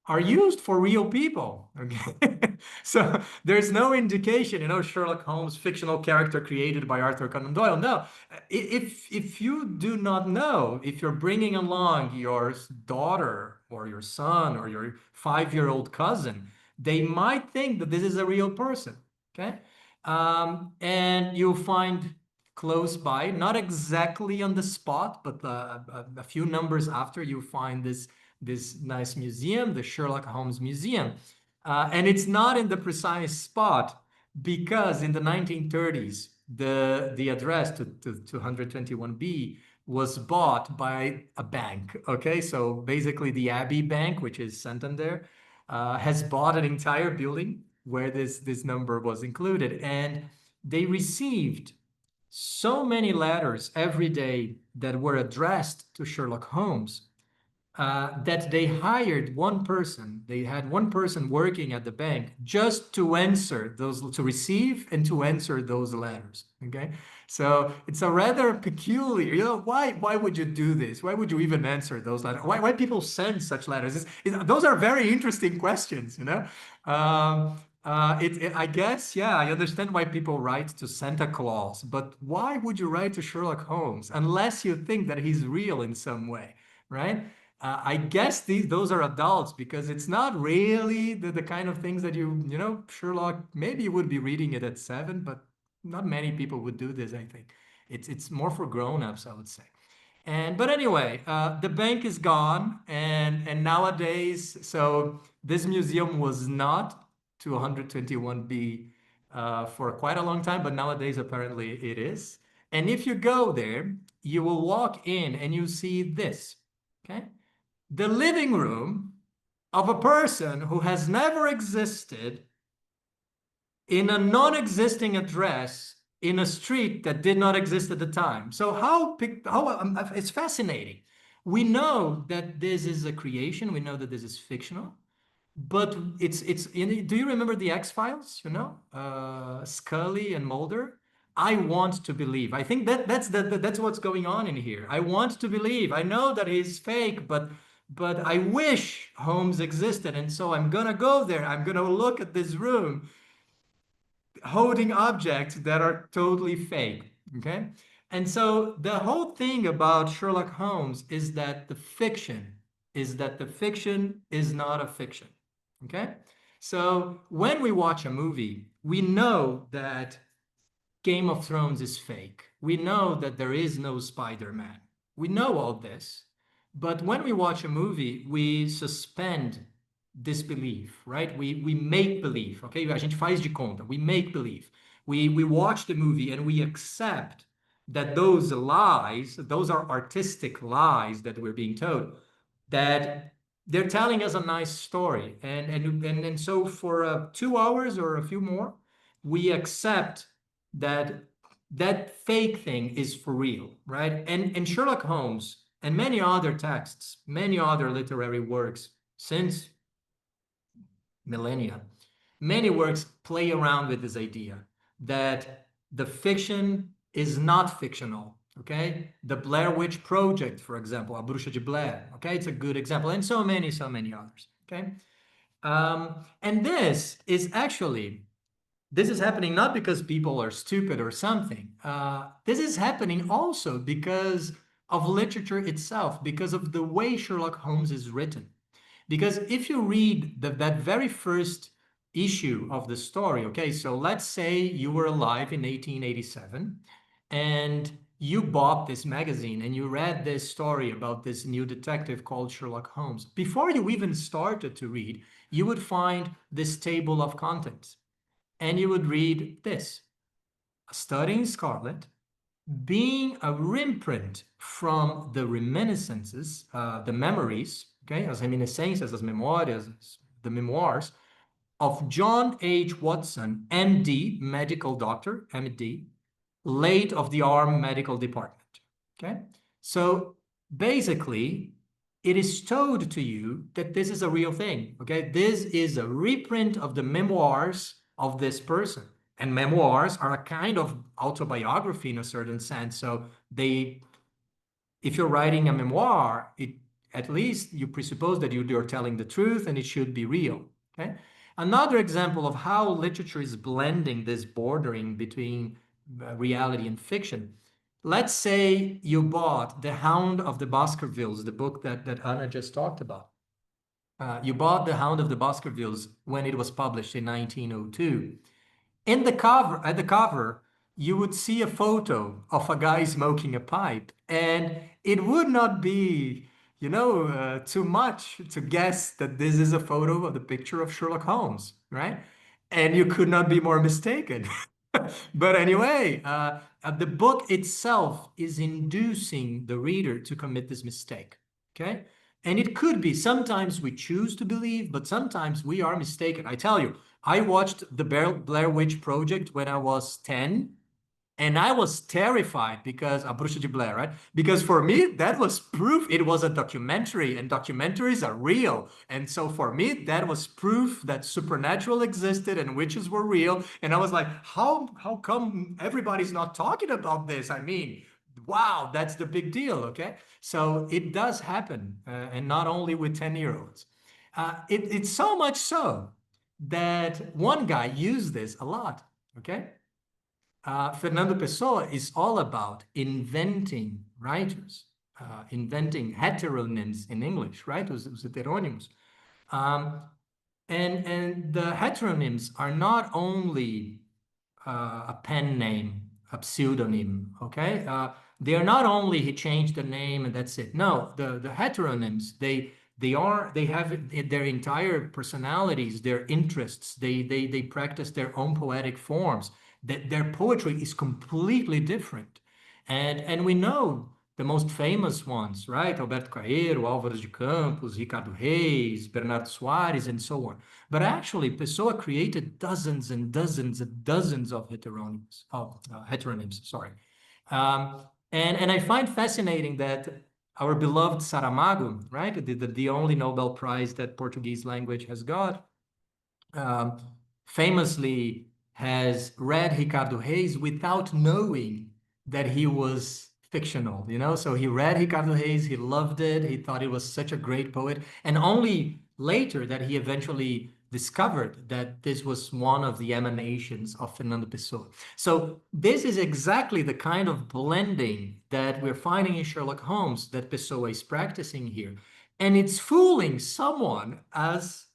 are used for real people. Okay, so there's no indication, Sherlock Holmes, fictional character created by Arthur Conan Doyle. No, if you do not know, if you're bringing along your daughter or your son or your 5-year-old cousin, they might think that this is a real person. Okay, and you'll find close by, not exactly on the spot, but a few numbers after, you find this nice museum, the Sherlock Holmes Museum. And it's not in the precise spot because in the 1930s, the address to 221B was bought by a bank. Okay, so basically the Abbey Bank, which is Santander, has bought an entire building where this number was included. And they received so many letters every day that were addressed to Sherlock Holmes that they hired one person. They had one person working at the bank just to answer those, to receive and to answer those letters. Okay, So it's a rather peculiar, why would you do this? Why would you even answer those letters? Why people send such letters? Those are very interesting questions, I guess, yeah, I understand why people write to Santa Claus, but why would you write to Sherlock Holmes unless you think that he's real in some way, right? I guess those are adults because it's not really the kind of things that Sherlock, maybe you would be reading it at 7, but not many people would do this, I think. It's more for grown-ups, I would say. But anyway, the bank is gone, and nowadays, so this museum was not to 121B for quite a long time, but nowadays apparently it is. And if you go there, you will walk in and you see this, okay? The living room of a person who has never existed in a non-existing address in a street that did not exist at the time. So it's fascinating. We know that this is a creation. We know that this is fictional, but do you remember the X-Files? Scully and Mulder. I want to believe. I think that's what's going on in here. I want to believe. I know that he's fake, but I wish Holmes existed, and so I'm gonna go there. I'm gonna look at this room holding objects that are totally fake. Okay. And so the whole thing about Sherlock Holmes is that the fiction is not a fiction. Okay. So when we watch a movie, we know that Game of Thrones is fake. We know that there is no Spider-Man. We know all this. But when we watch a movie, we suspend disbelief, right? We make believe, okay? A gente faz de conta, we make believe. We watch the movie and we accept that those lies, those are artistic lies that we're being told, that they're telling us a nice story. And so for 2 hours or a few more, we accept that fake thing is for real, right? And Sherlock Holmes and many other texts, many other literary works since millennia, many works play around with this idea that the fiction is not fictional, okay? The Blair Witch Project, for example, A Bruxa de Blair, okay? It's a good example, and so many others, okay? And this is happening not because people are stupid or something. This is happening also because of literature itself, because of the way Sherlock Holmes is written. Because if you read that very first issue of the story, okay, so let's say you were alive in 1887 and you bought this magazine and you read this story about this new detective called Sherlock Holmes. Before you even started to read, you would find this table of contents and you would read this: A Study in Scarlet, being a reprint from the reminiscences, the memories, okay, as reminiscências, as memórias, the memoirs of John H. Watson, MD, medical doctor, MD, late of the Army Medical Department, okay? So basically, it is told to you that this is a real thing, okay? This is a reprint of the memoirs of this person. And memoirs are a kind of autobiography in a certain sense. So if you're writing a memoir, at least you presuppose that you're telling the truth and it should be real, okay? Another example of how literature is blending this bordering between reality and fiction. Let's say you bought The Hound of the Baskervilles, the book that Anna just talked about. You bought The Hound of the Baskervilles when it was published in 1902. At the cover, you would see a photo of a guy smoking a pipe, and it would not be, too much to guess that this is a photo of the picture of Sherlock Holmes, right? And you could not be more mistaken. But anyway, the book itself is inducing the reader to commit this mistake, okay? And it could be, sometimes we choose to believe, but sometimes we are mistaken. I tell you, I watched the Blair Witch Project when I was 10, And I was terrified because A Bruxa de Blair, right? Because for me, that was proof it was a documentary, and documentaries are real. And so for me, that was proof that supernatural existed and witches were real. And I was like, how come everybody's not talking about this? I mean, wow, that's the big deal, okay? So it does happen, and not only with 10-year-olds. It's so much so that one guy used this a lot, okay? Fernando Pessoa is all about inventing writers, inventing heteronyms in English, right? Os heterônimos. And the heteronyms are not only a pen name, a pseudonym, okay? They are not only he changed the name and that's it. No, the heteronyms, they have their entire personalities, their interests. They practice their own poetic forms. That their poetry is completely different. And we know the most famous ones, right? Alberto Caeiro, Álvares de Campos, Ricardo Reis, Bernardo Soares, and so on. But actually, Pessoa created dozens and dozens and dozens of heteronyms, sorry. And I find fascinating that our beloved Saramago, right, the only Nobel Prize that Portuguese language has got, famously has read Ricardo Reis without knowing that he was fictional, you know? So he read Ricardo Reis, he loved it, he thought it was such a great poet, and only later that he eventually discovered that this was one of the emanations of Fernando Pessoa. So this is exactly the kind of blending that we're finding in Sherlock Holmes that Pessoa is practicing here. And it's fooling someone as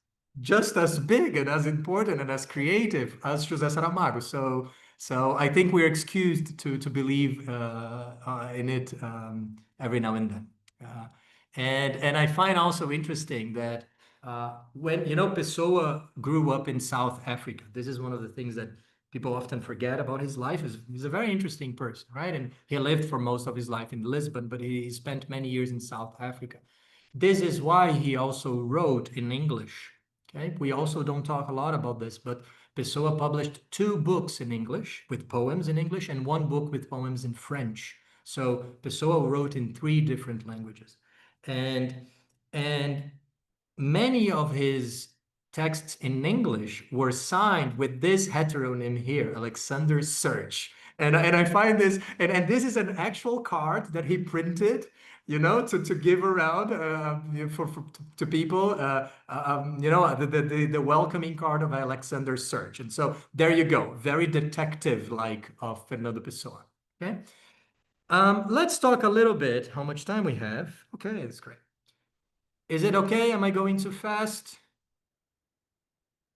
just as big and as important and as creative as José Saramago. So I think we're excused to believe in it every now and then. And I find also interesting that when, you know, Pessoa grew up in South Africa. This is one of the things that people often forget about his life. He's a very interesting person, right? And he lived for most of his life in Lisbon, but he spent many years in South Africa. This is why he also wrote in English. Okay, we also don't talk a lot about this, but Pessoa published 2 books in English with poems in English and 1 book with poems in French. So Pessoa wrote in 3 different languages, and many of his texts in English were signed with this heteronym here, Alexander Search. And I find this, and this is an actual card that he printed, you know, to give around to people, you know, the welcoming card of Alexander Search. And so there you go, very detective-like of Fernando Pessoa. Okay, let's talk a little bit how much time we have. Okay, that's great. Is it okay? Am I going too fast?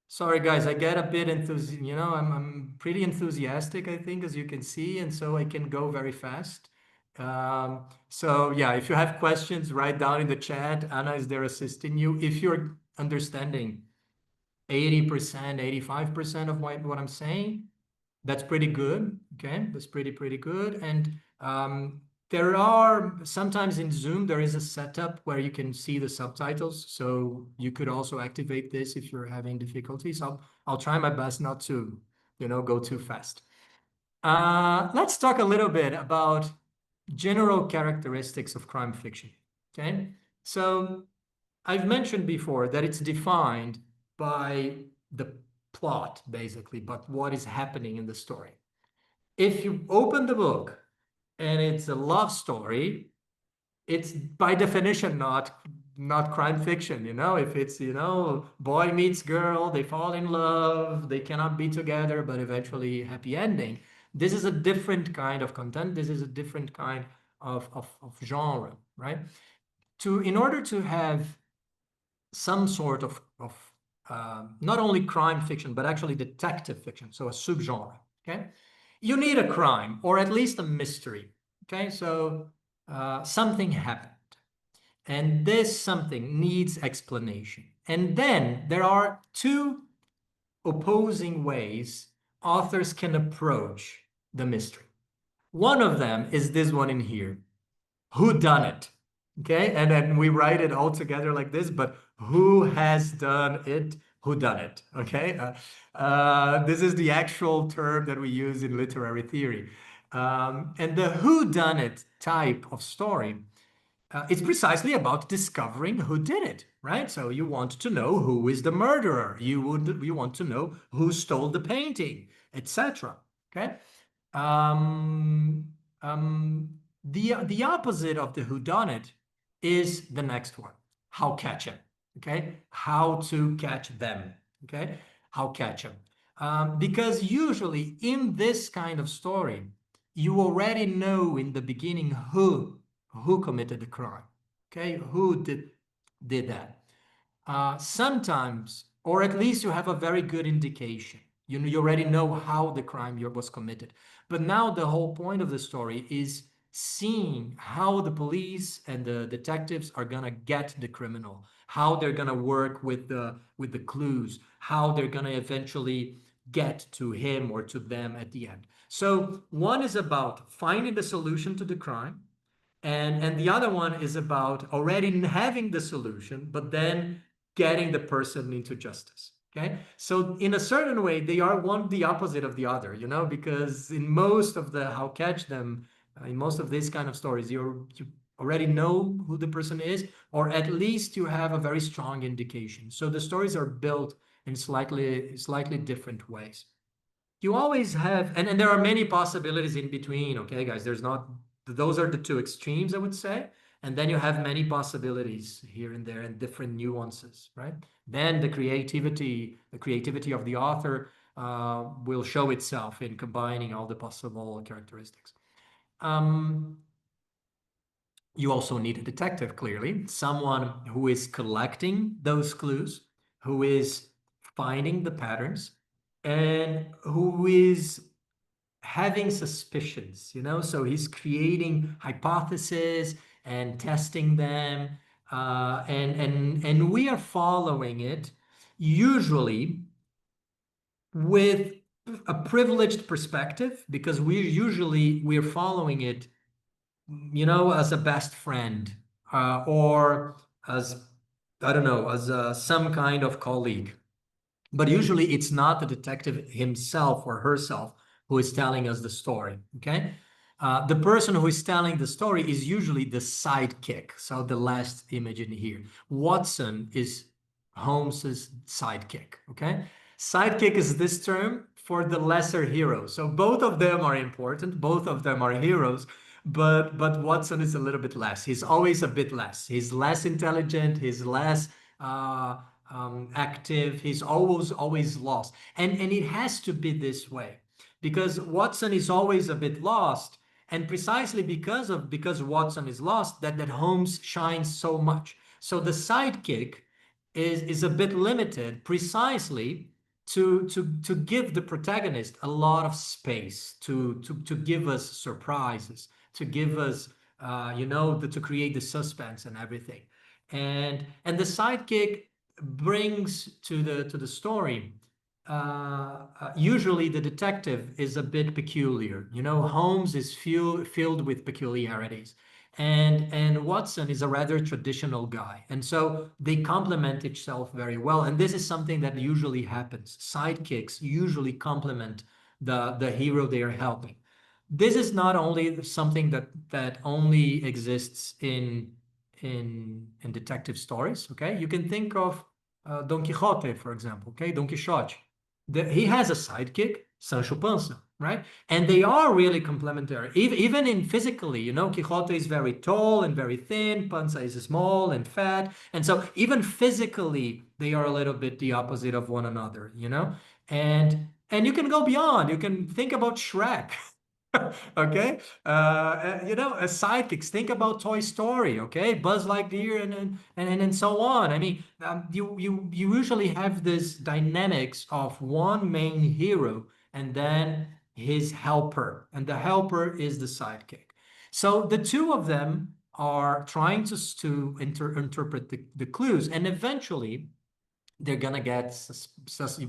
Sorry, guys, I get a bit enthusiastic. You know, I'm pretty enthusiastic, I think, as you can see, and so I can go very fast. So yeah, if you have questions, write down in the chat. Anna is there assisting you. If you're understanding 80%, 85% of what I'm saying, that's pretty good. Okay, that's pretty good. And there are sometimes in Zoom, there is a setup where you can see the subtitles. So you could also activate this if you're having difficulties. I'll try my best not to, you know, go too fast. Let's talk a little bit about general characteristics of crime fiction. Okay, so I've mentioned before that it's defined by the plot, basically, but what is happening in the story. If you open the book and it's a love story, it's by definition not crime fiction, you know. If it's, you know, boy meets girl, they fall in love, they cannot be together, but eventually happy ending. This is a different kind of content. This is a different kind of genre, right? In order to have some sort of not only crime fiction, but actually detective fiction, so a subgenre, okay? You need a crime, or at least a mystery, okay? So something happened, and this something needs explanation. And then there are 2 opposing ways authors can approach the mystery. One of them is this one in here, who done it? Okay, and then we write it all together like this, but who has done it? Who done it? Okay, this is the actual term that we use in literary theory. And the whodunit type of story, it's precisely about discovering who did it, right? So you want to know who is the murderer. You want to know who stole the painting, etc. Okay. Um, the opposite of the whodunit is the next one. How catch him? Okay. How to catch them? Okay. How catch him? Because usually in this kind of story, you already know in the beginning who committed the crime. Okay, who did that? Sometimes, or at least you have a very good indication. You already know how the crime was committed. But now the whole point of the story is seeing how the police and the detectives are gonna get the criminal, how they're gonna work with the clues, how they're gonna eventually get to him or to them at the end. So one is about finding the solution to the crime, and the other one is about already having the solution, but then getting the person into justice. Okay, so in a certain way, they are one the opposite of the other, because in most of the how catch them, in most of these kind of stories, you already know who the person is, or at least you have a very strong indication. So the stories are built in slightly different ways. You always have, and there are many possibilities in between. Okay, guys, there's not, those are the two extremes, I would say. And then you have many possibilities here and there and different nuances, right? Then the creativity of the author will show itself in combining all the possible characteristics. You also need a detective, clearly, someone who is collecting those clues, who is finding the patterns, and who is having suspicions, so he's creating hypotheses and testing them, and we are following it usually with a privileged perspective, because we're following it, as a best friend, or as, I don't know, as some kind of colleague. But usually it's not the detective himself or herself who is telling us the story, okay? The person who is telling the story is usually the sidekick. So the last image in here. Watson is Holmes's sidekick, okay? Sidekick is this term for the lesser hero. So both of them are important, both of them are heroes, but Watson is a little bit less. He's always a bit less. He's less intelligent, he's less active. He's always lost, and it has to be this way, because Watson is always a bit lost, and precisely because Watson is lost, that Holmes shines so much. So the sidekick is a bit limited, precisely to give the protagonist a lot of space to give us surprises, to give us to create the suspense and everything. And the sidekick brings to the story. Usually the detective is a bit peculiar. Holmes is filled with peculiarities, and Watson is a rather traditional guy, and so they complement each other very well. And this is something that usually happens. Sidekicks usually complement the hero they are helping. This is not only something that only exists in detective stories. Okay, you can think of Don Quixote, for example. Okay, Don Quixote. He has a sidekick, Sancho Panza, right? And they are really complementary. Even in physically, Quixote is very tall and very thin. Panza is small and fat. And so even physically, they are a little bit the opposite of one another, And you can go beyond. You can think about Shrek. Okay, as sidekicks, think about Toy Story. Okay, Buzz Lightyear and so on. I mean, you usually have this dynamics of one main hero and then his helper, and the helper is the sidekick. So the two of them are trying to interpret the clues, and eventually they're gonna get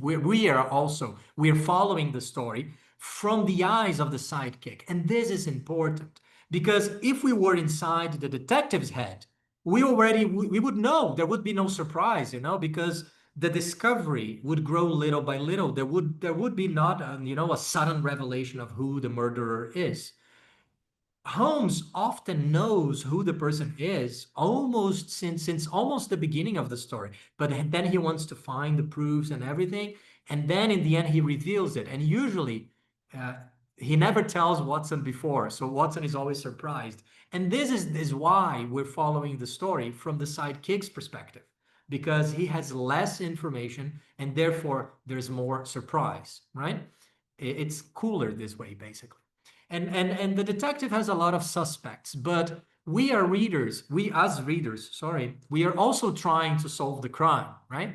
we're following the story from the eyes of the sidekick. And this is important, because if we were inside the detective's head, we would know, there would be no surprise, because the discovery would grow little by little. There would be not a sudden revelation of who the murderer is. Holmes often knows who the person is almost since almost the beginning of the story, but then he wants to find the proofs and everything, and then in the end he reveals it. And usually uh, he never tells Watson before, so Watson is always surprised. And this is why we're following the story from the sidekick's perspective, because he has less information and therefore there's more surprise, right? It's cooler this way, basically. And the detective has a lot of suspects, but we are readers, we as readers, sorry, we are also trying to solve the crime, right?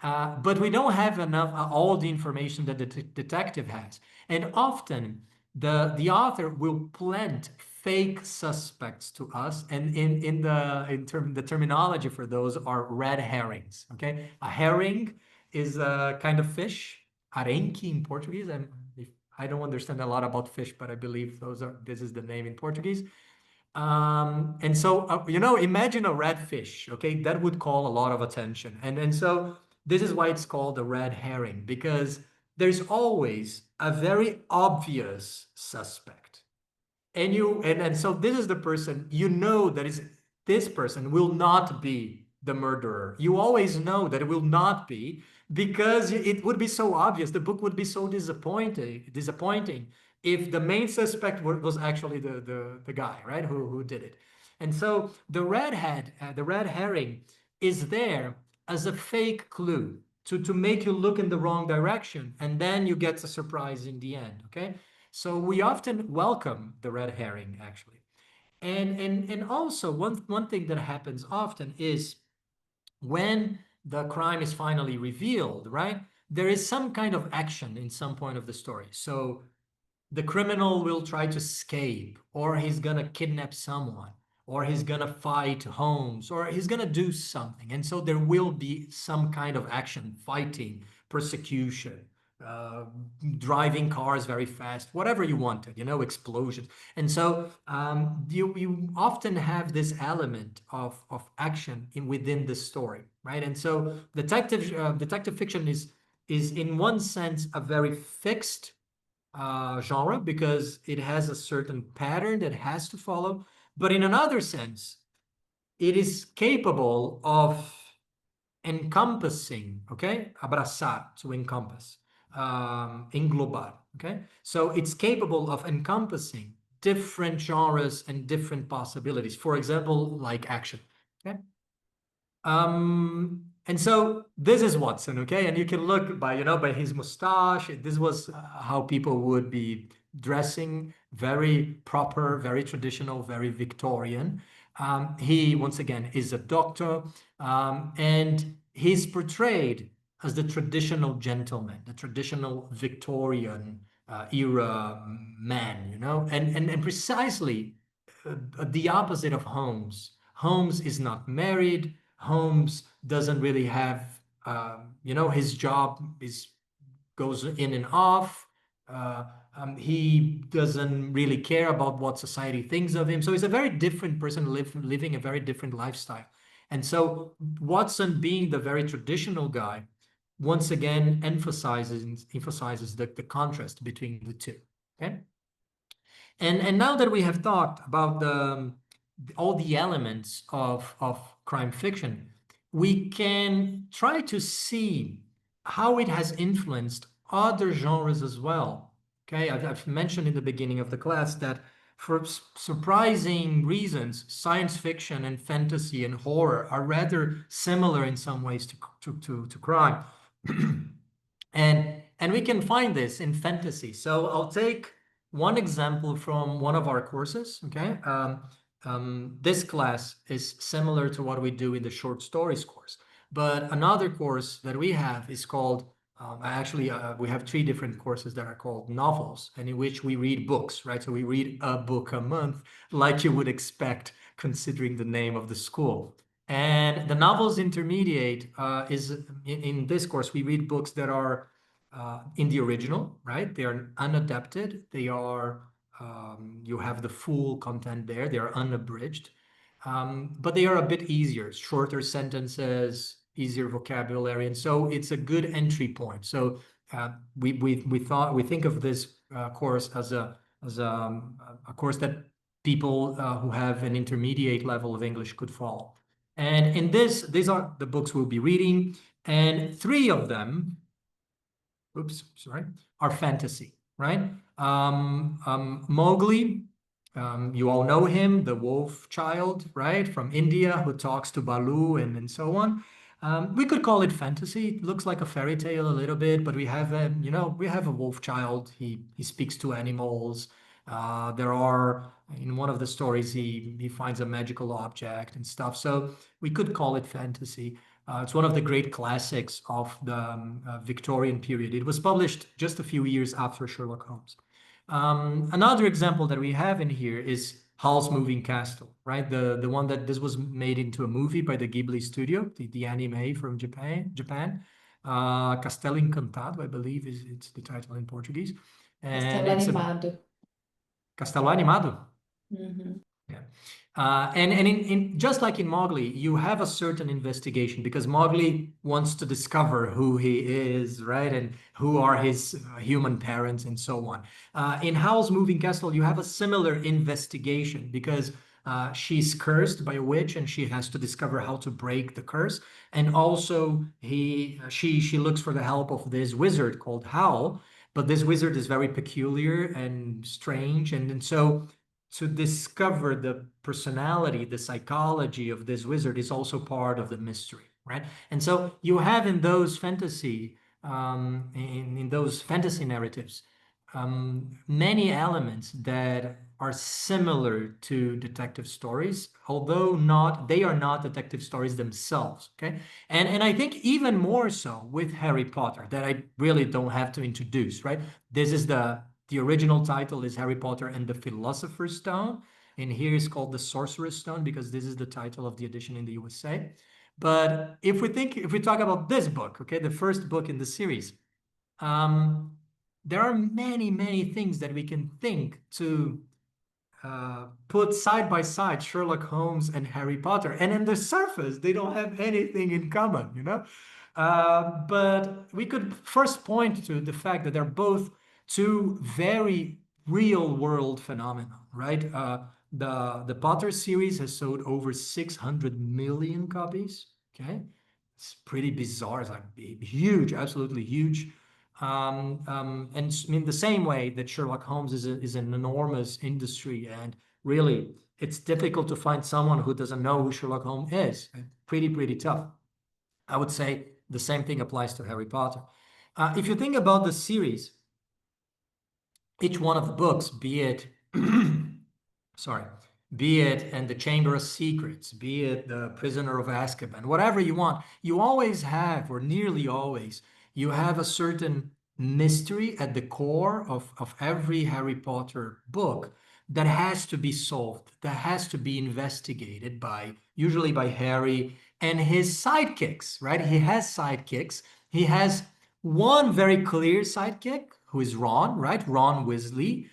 But we don't have enough all the information that the detective has. And often the author will plant fake suspects to us, and the terminology for those are red herrings. Okay, a herring is a kind of fish, arenque in Portuguese. I don't understand a lot about fish, but I believe this is the name in Portuguese. And so, imagine a red fish, okay? That would call a lot of attention. And so this is why it's called a red herring, because there's always a very obvious suspect. And so this is the person, that is this person will not be the murderer. You always know that it will not be, because it would be so obvious. The book would be so disappointing if the main suspect was actually the guy, right, who did it. And so the red herring is there as a fake clue to make you look in the wrong direction, and then you get a surprise in the end. Okay, so we often welcome the red herring, actually. And also one thing that happens often is when the crime is finally revealed, right? There is some kind of action in some point of the story. So the criminal will try to escape, or he's gonna kidnap someone, or he's gonna fight Holmes, or he's gonna do something. And so there will be some kind of action, fighting, persecution, uh, driving cars very fast, whatever you wanted, explosions. And so you often have this element of action within the story, right? And so detective fiction is in one sense a very fixed genre, because it has a certain pattern that has to follow. But in another sense, it is capable of encompassing, okay? Abraçar, to encompass, englobar, okay? So it's capable of encompassing different genres and different possibilities. For example, like action, okay? And so this is Watson, okay? And you can look by his mustache. This was how people would be dressing, very proper, very traditional, very Victorian. He, once again, is a doctor, and he's portrayed as the traditional gentleman, the traditional Victorian era man, and precisely the opposite of Holmes. Holmes is not married. Holmes doesn't really have, his job goes in and off. He doesn't really care about what society thinks of him. So he's a very different person living a very different lifestyle. And so Watson, being the very traditional guy, once again emphasizes the contrast between the two. Okay. And now that we have talked about all the elements of crime fiction, we can try to see how it has influenced other genres as well. Okay, I've mentioned in the beginning of the class that for surprising reasons, science fiction and fantasy and horror are rather similar in some ways to crime. And we can find this in fantasy. So I'll take one example from one of our courses, okay? This class is similar to what we do in the short stories course, but another course that we have is called, we have 3 different courses that are called novels, and in which we read books, right? So we read a book a month, like you would expect, considering the name of the school. And the novels intermediate is in this course, we read books that are in the original, right? They are unadapted. They are, you have the full content there. They are unabridged, but they are a bit easier, shorter sentences, easier vocabulary, and so it's a good entry point. So we think of this course as a course that people who have an intermediate level of English could follow. And in these are the books we'll be reading, and 3 of them, are fantasy, right? Mowgli, you all know him, the wolf child, right, from India, who talks to Baloo and so on. We could call it fantasy. It looks like a fairy tale a little bit, but we have a wolf child. He speaks to animals. In one of the stories, he finds a magical object and stuff. So we could call it fantasy. It's one of the great classics of the Victorian period. It was published just a few years after Sherlock Holmes. Another example that we have in here is Howl's Moving Castle, right? The one that this was made into a movie by the Ghibli studio, the anime from Japan. Castelo Encantado, I believe, it's the title in Portuguese. And Castelo it's Animado. Castelo Animado. Mm-hmm. Yeah. And just like in Mowgli, you have a certain investigation because Mowgli wants to discover who he is, right? And who are his human parents and so on. In Howl's Moving Castle, you have a similar investigation because she's cursed by a witch and she has to discover how to break the curse. And also she looks for the help of this wizard called Howl, but this wizard is very peculiar and strange. And so to discover the personality, the psychology of this wizard is also part of the mystery, right? And so you have in those fantasy, in those fantasy narratives, many elements that are similar to detective stories, although they are not detective stories themselves, okay? And I think even more so with Harry Potter, that I really don't have to introduce, right? This is the original title is Harry Potter and the Philosopher's Stone. And here is called the Sorcerer's Stone because this is the title of the edition in the USA. But if we talk about this book, okay, the first book in the series, there are many, many things that we can think to put side by side Sherlock Holmes and Harry Potter. And on the surface, they don't have anything in common, you know? But we could first point to the fact that they're both 2 very real world phenomena, right? The Potter series has sold over 600 million copies, okay? It's pretty bizarre. It's like huge, absolutely huge. And in the same way that Sherlock Holmes is an enormous industry, and really it's difficult to find someone who doesn't know who Sherlock Holmes is. Pretty tough. I would say the same thing applies to Harry Potter. If you think about the series, each one of the books, be it and the Chamber of Secrets, be it the Prisoner of Azkaban, whatever you want, you always have, or nearly always, you have a certain mystery at the core of every Harry Potter book that has to be solved, that has to be investigated usually by Harry and his sidekicks, right? He has sidekicks. He has one very clear sidekick, who is Ron, right? Ron Weasley.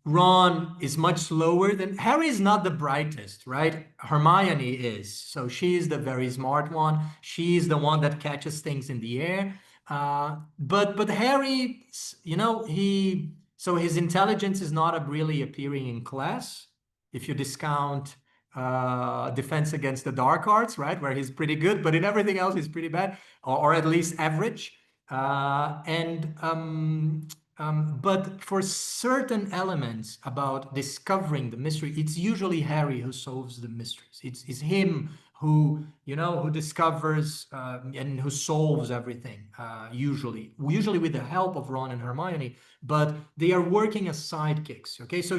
Ron is much slower than Harry is not the brightest, right? Hermione is. So she is the very smart one. She is the one that catches things in the air. But Harry, so his intelligence is not really appearing in class. If you discount Defense Against the Dark Arts, right, where he's pretty good, but in everything else he's pretty bad, or at least average. But for certain elements about discovering the mystery, it's usually Harry who solves the mysteries. It's him who discovers and who solves everything, usually with the help of Ron and Hermione, but they are working as sidekicks, okay? So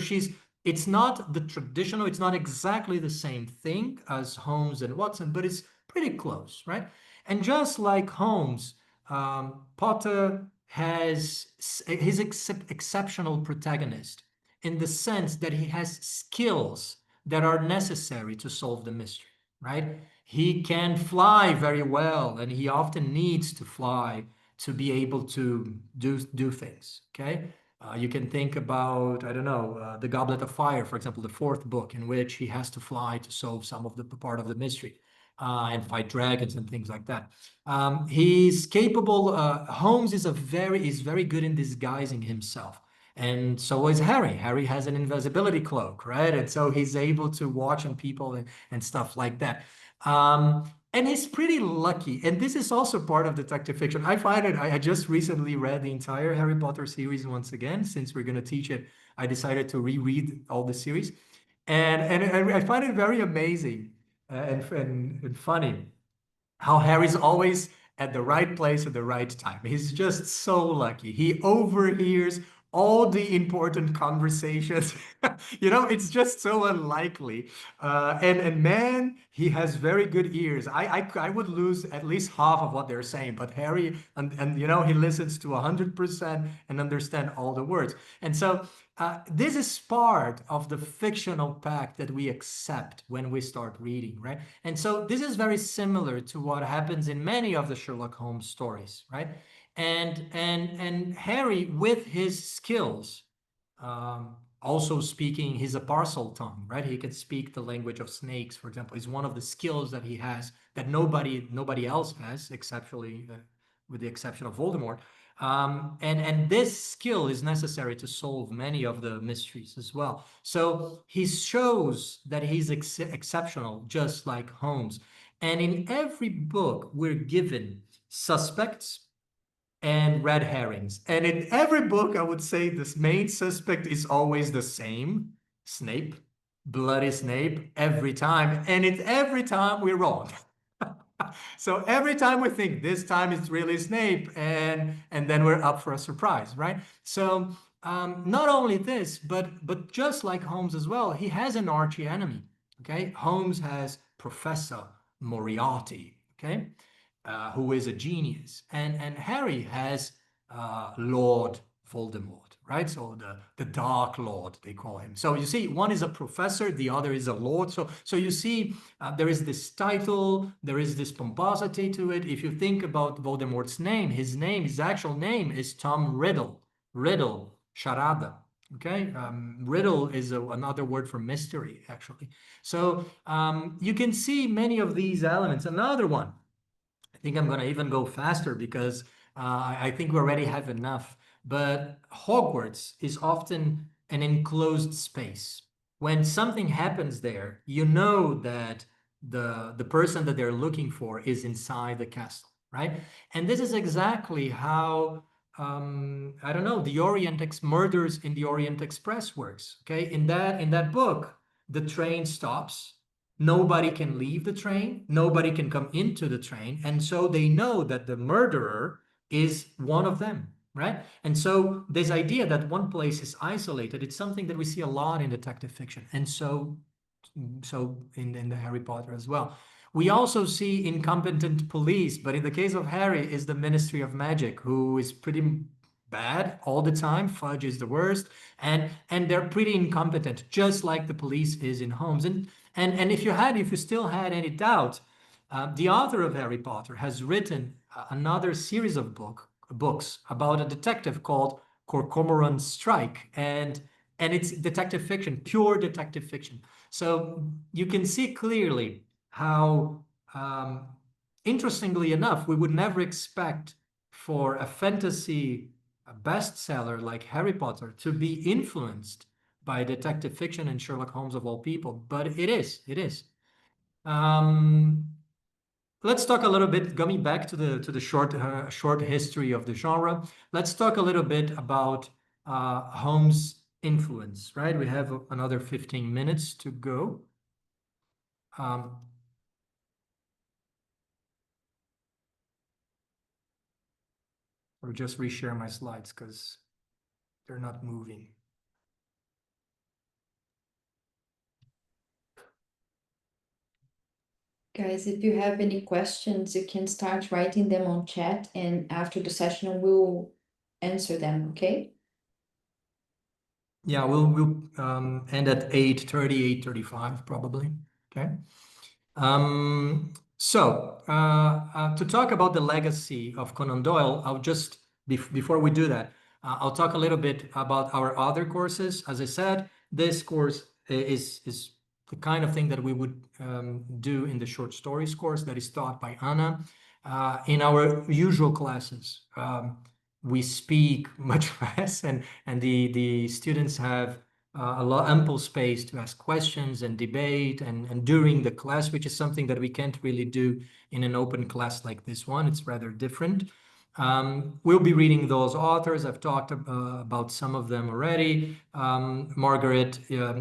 it's not the traditional, it's not exactly the same thing as Holmes and Watson, but it's pretty close, right? And just like Holmes, Potter has his exceptional protagonist in the sense that he has skills that are necessary to solve the mystery, right? He can fly very well, and he often needs to fly to be able to do things, okay? You can think about, I don't know, the Goblet of Fire, for example, the 4th book, in which he has to fly to solve some of the part of the mystery. and fight dragons and things like that. He's capable. Holmes is very good in disguising himself. And so is Harry. Harry has an invisibility cloak, right? And so he's able to watch on people and stuff like that. And he's pretty lucky. And this is also part of detective fiction. I find it, I just recently read the entire Harry Potter series once again. Since we're going to teach it, I decided to reread all the series. And I find it very amazing and funny how Harry's always at the right place at the right time. He's just so lucky. He overhears all the important conversations. It's just so unlikely. And man, he has very good ears. I would lose at least half of what they're saying, but Harry and he listens to 100% and understand all the words. And so this is part of the fictional pact that we accept when we start reading, right? And so this is very similar to what happens in many of the Sherlock Holmes stories, right? And Harry, with his skills, also speaking, he's a parcel tongue, right? He can speak the language of snakes, for example. Is one of the skills that he has that nobody else has, exceptionally, with the exception of Voldemort. And this skill is necessary to solve many of the mysteries as well. So he shows that he's exceptional, just like Holmes. And in every book, we're given suspects and red herrings. And in every book, I would say this main suspect is always the same, Snape, bloody Snape, every time. And every time we're wrong. So every time we think this time it's really Snape, and then we're up for a surprise, right? So not only this, but just like Holmes as well, he has an archie enemy. Okay, Holmes has Professor Moriarty. Okay, who is a genius, and Harry has Lord Voldemort, right? So the Dark Lord, they call him. So you see, one is a professor, the other is a lord. So you see, there is this title, there is this pomposity to it. If you think about Voldemort's name, his actual name is Tom Riddle. Riddle, charada. Okay, riddle is another word for mystery, actually. So you can see many of these elements. Another one, I think I'm going to even go faster because I think we already have enough. But Hogwarts is often an enclosed space. When something happens there, you know that the person that they're looking for is inside the castle, right? And this is exactly how I don't know, Murders in the Orient Express works. Okay, in that book, the train stops. Nobody can leave the train. Nobody can come into the train. And so they know that the murderer is one of them, right? And so this idea that one place is isolated, it's something that we see a lot in detective fiction. And so in the Harry Potter as well. We also see incompetent police, but in the case of Harry, is the Ministry of Magic, who is pretty bad all the time. Fudge is the worst, and they're pretty incompetent, just like the police is in Holmes. And if you still had any doubt, the author of Harry Potter has written another series of books about a detective called Corcoran Strike, and it's detective fiction, pure detective fiction. So you can see clearly how, interestingly enough, we would never expect for a fantasy bestseller like Harry Potter to be influenced by detective fiction and Sherlock Holmes of all people, but it is. Um, let's talk a little bit, coming back to the short history of the genre. Let's talk a little bit about Holmes' influence, right? We have another 15 minutes to go. I'll just reshare my slides because they're not moving. Guys, if you have any questions, you can start writing them on chat, and after the session, we'll answer them, okay? Yeah, we'll end at 8:30, 8:35 probably. Okay. So to talk about the legacy of Conan Doyle, I'll just before we do that, I'll talk a little bit about our other courses. As I said, this course is the kind of thing that we would do in the short stories course that is taught by Anna. In our usual classes, we speak much less, and the students have ample space to ask questions and debate and during the class, which is something that we can't really do in an open class like this one. It's rather different. We'll be reading those authors. I've talked about some of them already. Margaret,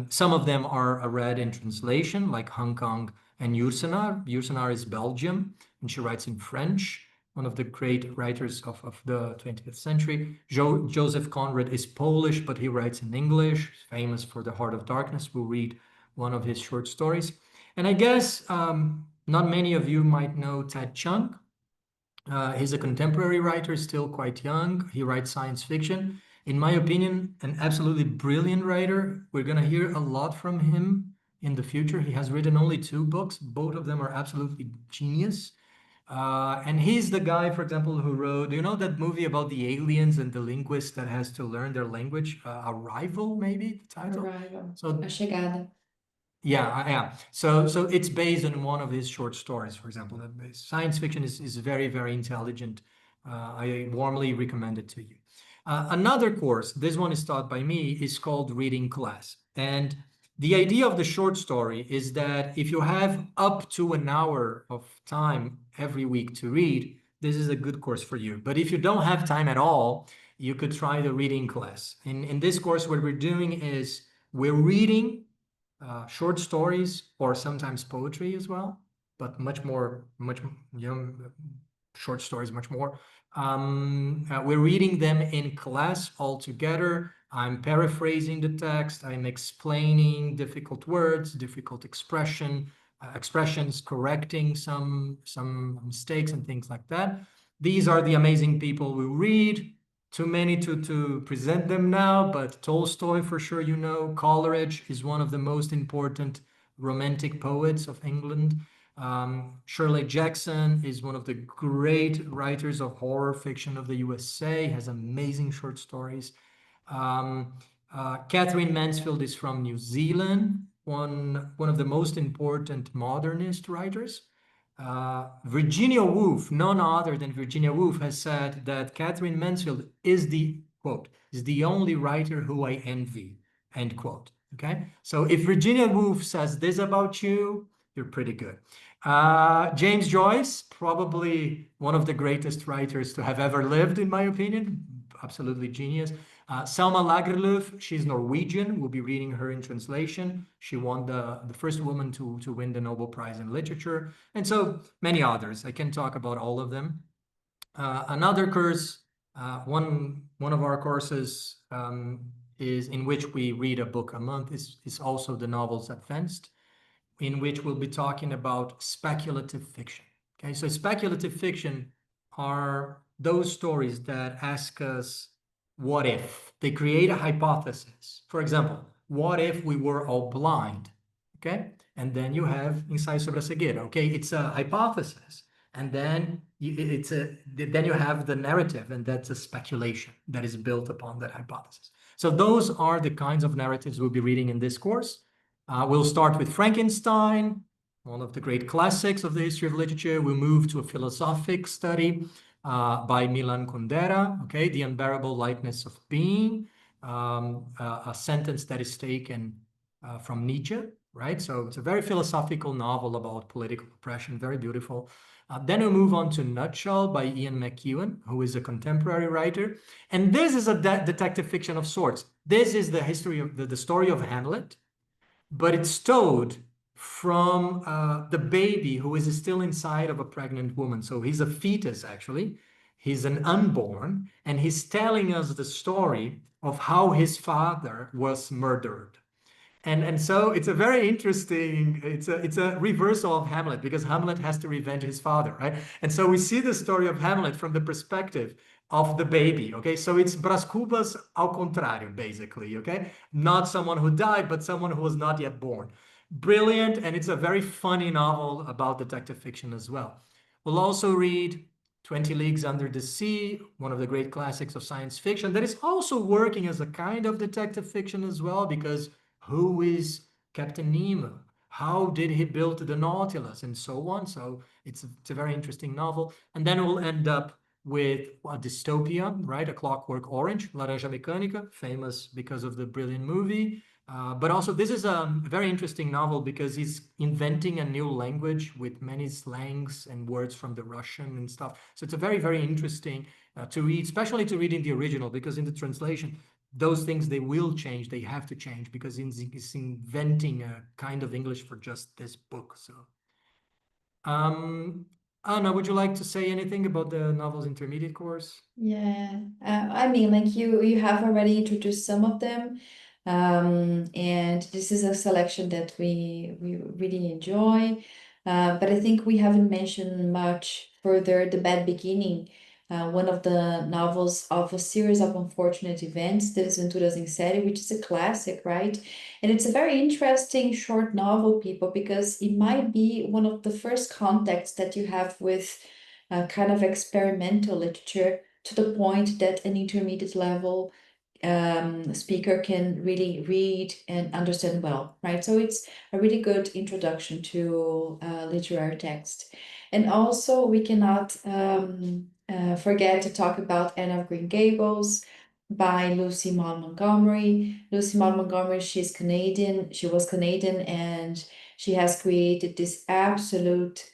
some of them are read in translation, like Hong Kong and Yourcenar. Yourcenar is Belgium, and she writes in French, one of the great writers of the 20th century. Joseph Conrad is Polish, but he writes in English, famous for The Heart of Darkness. We'll read one of his short stories. And I guess not many of you might know Ted Chiang. He's a contemporary writer, still quite young. He writes science fiction. In my opinion, an absolutely brilliant writer. We're going to hear a lot from him in the future. He has written only 2 books. Both of them are absolutely genius. And he's the guy, for example, who wrote, you know, that movie about the aliens and the linguist that has to learn their language? Arrival, maybe the title? Arrival. So A Chegada. yeah. So it's based on one of his short stories, for example. Science fiction is very, very intelligent. I warmly recommend it to you. Another course, this one is taught by me, is called Reading Class. And the idea of the short story is that if you have up to an hour of time every week to read, this is a good course for you. But if you don't have time at all, you could try the Reading Class. In this course, what we're doing is we're reading short stories or sometimes poetry as well, but short stories much more. We're reading them in class all together. I'm paraphrasing the text. I'm explaining difficult words, difficult expressions, correcting some mistakes and things like that. These are the amazing people we read. Too many to present them now, but Tolstoy, for sure, you know. Coleridge is one of the most important romantic poets of England. Shirley Jackson is one of the great writers of horror fiction of the USA, has amazing short stories. Catherine Mansfield is from New Zealand, one of the most important modernist writers. Virginia Woolf, none other than Virginia Woolf, has said that Catherine Mansfield is the, quote, is the only writer who I envy, end quote. Okay, so if Virginia Woolf says this about you, you're pretty good. James Joyce, probably one of the greatest writers to have ever lived, in my opinion, absolutely genius. Selma Lagerlöf, she's Norwegian. We'll be reading her in translation. She won the first woman to win the Nobel Prize in Literature, and so many others. I can talk about all of them. Another course, one of our courses is in which we read a book a month, is also the Novels Advanced, in which we'll be talking about speculative fiction. Okay, so speculative fiction are those stories that ask us, what if? They create a hypothesis. For example, what if we were all blind? Okay, and then you have Ensaio sobre a Cegueira. Okay, it's a hypothesis, and then then you have the narrative, and that's a speculation that is built upon that hypothesis. So those are the kinds of narratives we'll be reading in this course. We'll start with Frankenstein, one of the great classics of the history of literature. We'll move to a philosophic study by Milan Kundera, okay, The Unbearable Lightness of Being, a sentence that is taken from Nietzsche, right? So it's a very philosophical novel about political oppression, very beautiful. Then we'll move on to Nutshell by Ian McEwan, who is a contemporary writer. And this is a detective fiction of sorts. This is the history of the story of Hamlet, but it's told from the baby who is still inside of a pregnant woman. So he's a fetus, actually. He's an unborn, and he's telling us the story of how his father was murdered. And so it's a very interesting, it's a reversal of Hamlet, because Hamlet has to revenge his father, right? And so we see the story of Hamlet from the perspective of the baby, okay? So it's Brás Cubas ao contrário, basically, okay? Not someone who died, but someone who was not yet born. Brilliant, and it's a very funny novel about detective fiction as well. We'll also read 20 Leagues Under the Sea, one of the great classics of science fiction that is also working as a kind of detective fiction as well, because who is Captain Nemo? how did he build the Nautilus, and so on. So it's a very interesting novel. And then we'll end up with a dystopia, right? A Clockwork Orange, Laranja Mecânica, famous because of the brilliant movie. But also, this is a very interesting novel because he's inventing a new language with many slangs and words from the Russian and stuff. So it's a very, very interesting to read, especially to read in the original, because in the translation, those things, they will change. They have to change because he's inventing a kind of English for just this book. So, Anna, would you like to say anything about the novel's intermediate course? Yeah, I mean, like you have already introduced some of them, and this is a selection that we really enjoy. But I think we haven't mentioned much further The Bad Beginning, one of the novels of a series of unfortunate events, Desventuras em Série, which is a classic, right? And it's a very interesting short novel, people, because it might be one of the first contacts that you have with kind of experimental literature to the point that an intermediate level speaker can really read and understand well, right? So it's a really good introduction to literary text. And also, we cannot forget to talk about Anne of Green Gables by Lucy Maud Montgomery. Lucy Maud Montgomery, she's Canadian. She was Canadian, and she has created this absolute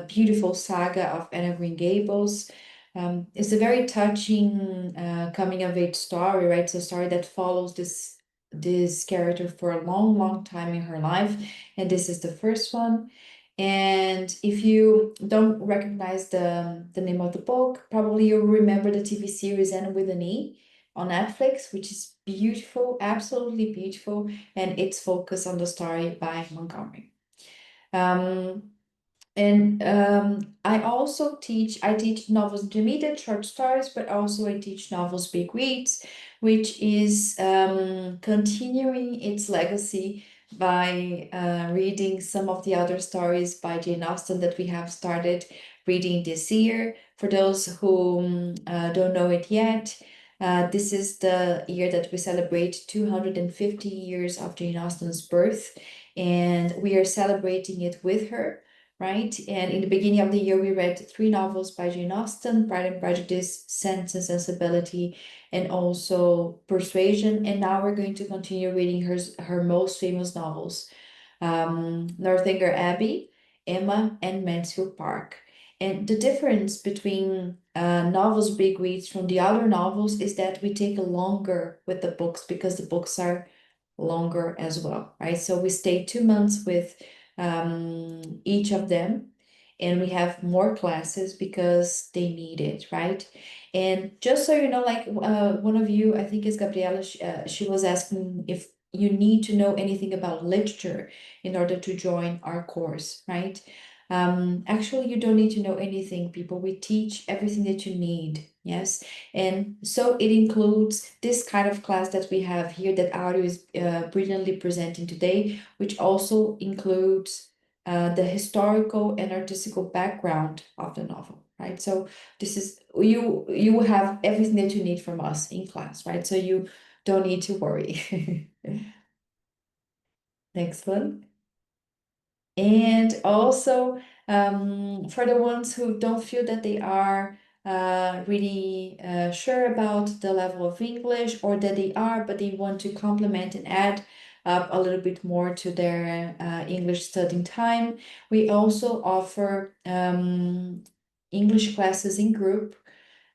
beautiful saga of Anne of Green Gables. It's a very touching coming of age story, right? It's a story that follows this character for a long, long time in her life, and this is the first one. And if you don't recognize the name of the book, probably you'll remember the TV series Anne with an E on Netflix, which is beautiful, absolutely beautiful, and it's focused on the story by Montgomery. And I teach novels intermediate, short stories, but also I teach novels big reads, which is continuing its legacy by reading some of the other stories by Jane Austen that we have started reading this year. For those who don't know it yet, this is the year that we celebrate 250 years of Jane Austen's birth, and we are celebrating it with her, right? And in the beginning of the year, we read 3 novels by Jane Austen: Pride and Prejudice, Sense and Sensibility, and also Persuasion. And now we're going to continue reading her most famous novels, Northanger Abbey, Emma, and Mansfield Park. And the difference between novels big reads from the other novels is that we take longer with the books because the books are longer as well, right? So we stay 2 months with each of them, and we have more classes because they need it, right? And just so you know, like one of you, I think is Gabriela, she was asking if you need to know anything about literature in order to join our course, right? Actually, you don't need to know anything, people. We teach everything that you need. Yes. And so it includes this kind of class that we have here that Áureo is brilliantly presenting today, which also includes the historical and artistical background of the novel, right? So this is, you will have everything that you need from us in class, right? So you don't need to worry. Next one. And also, for the ones who don't feel that they are really sure about the level of English, or that they are, but they want to complement and add up a little bit more to their English studying time, we also offer English classes in group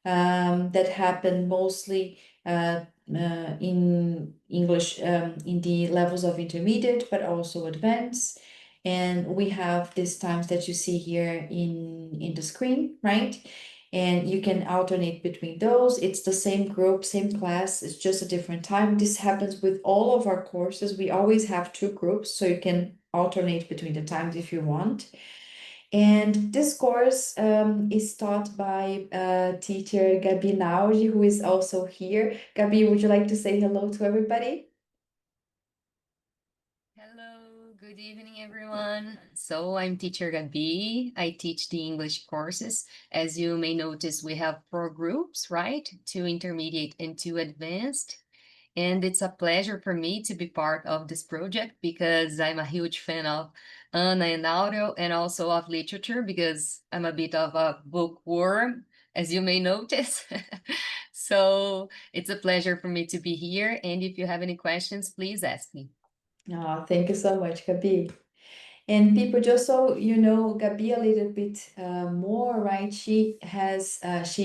that happen mostly in English in the levels of intermediate, but also advanced. And we have these times that you see here in the screen, right? And you can alternate between those. It's the same group, same class, it's just a different time. This happens with all of our courses. We always have 2 groups, so you can alternate between the times if you want. And this course is taught by teacher Gabi Naudi, who is also here. Gabi, would you like to say hello to everybody? Hello, good evening, everyone. So I'm teacher Gabi. I teach the English courses. As you may notice, we have 4 groups, right? 2 intermediate and 2 advanced. And it's a pleasure for me to be part of this project because I'm a huge fan of Anna and Áureo, and also of literature because I'm a bit of a bookworm, as you may notice. So it's a pleasure for me to be here. And if you have any questions, please ask me. Oh, thank you so much, Gabi. And people, just so you know, Gabi a little bit more, right? She has an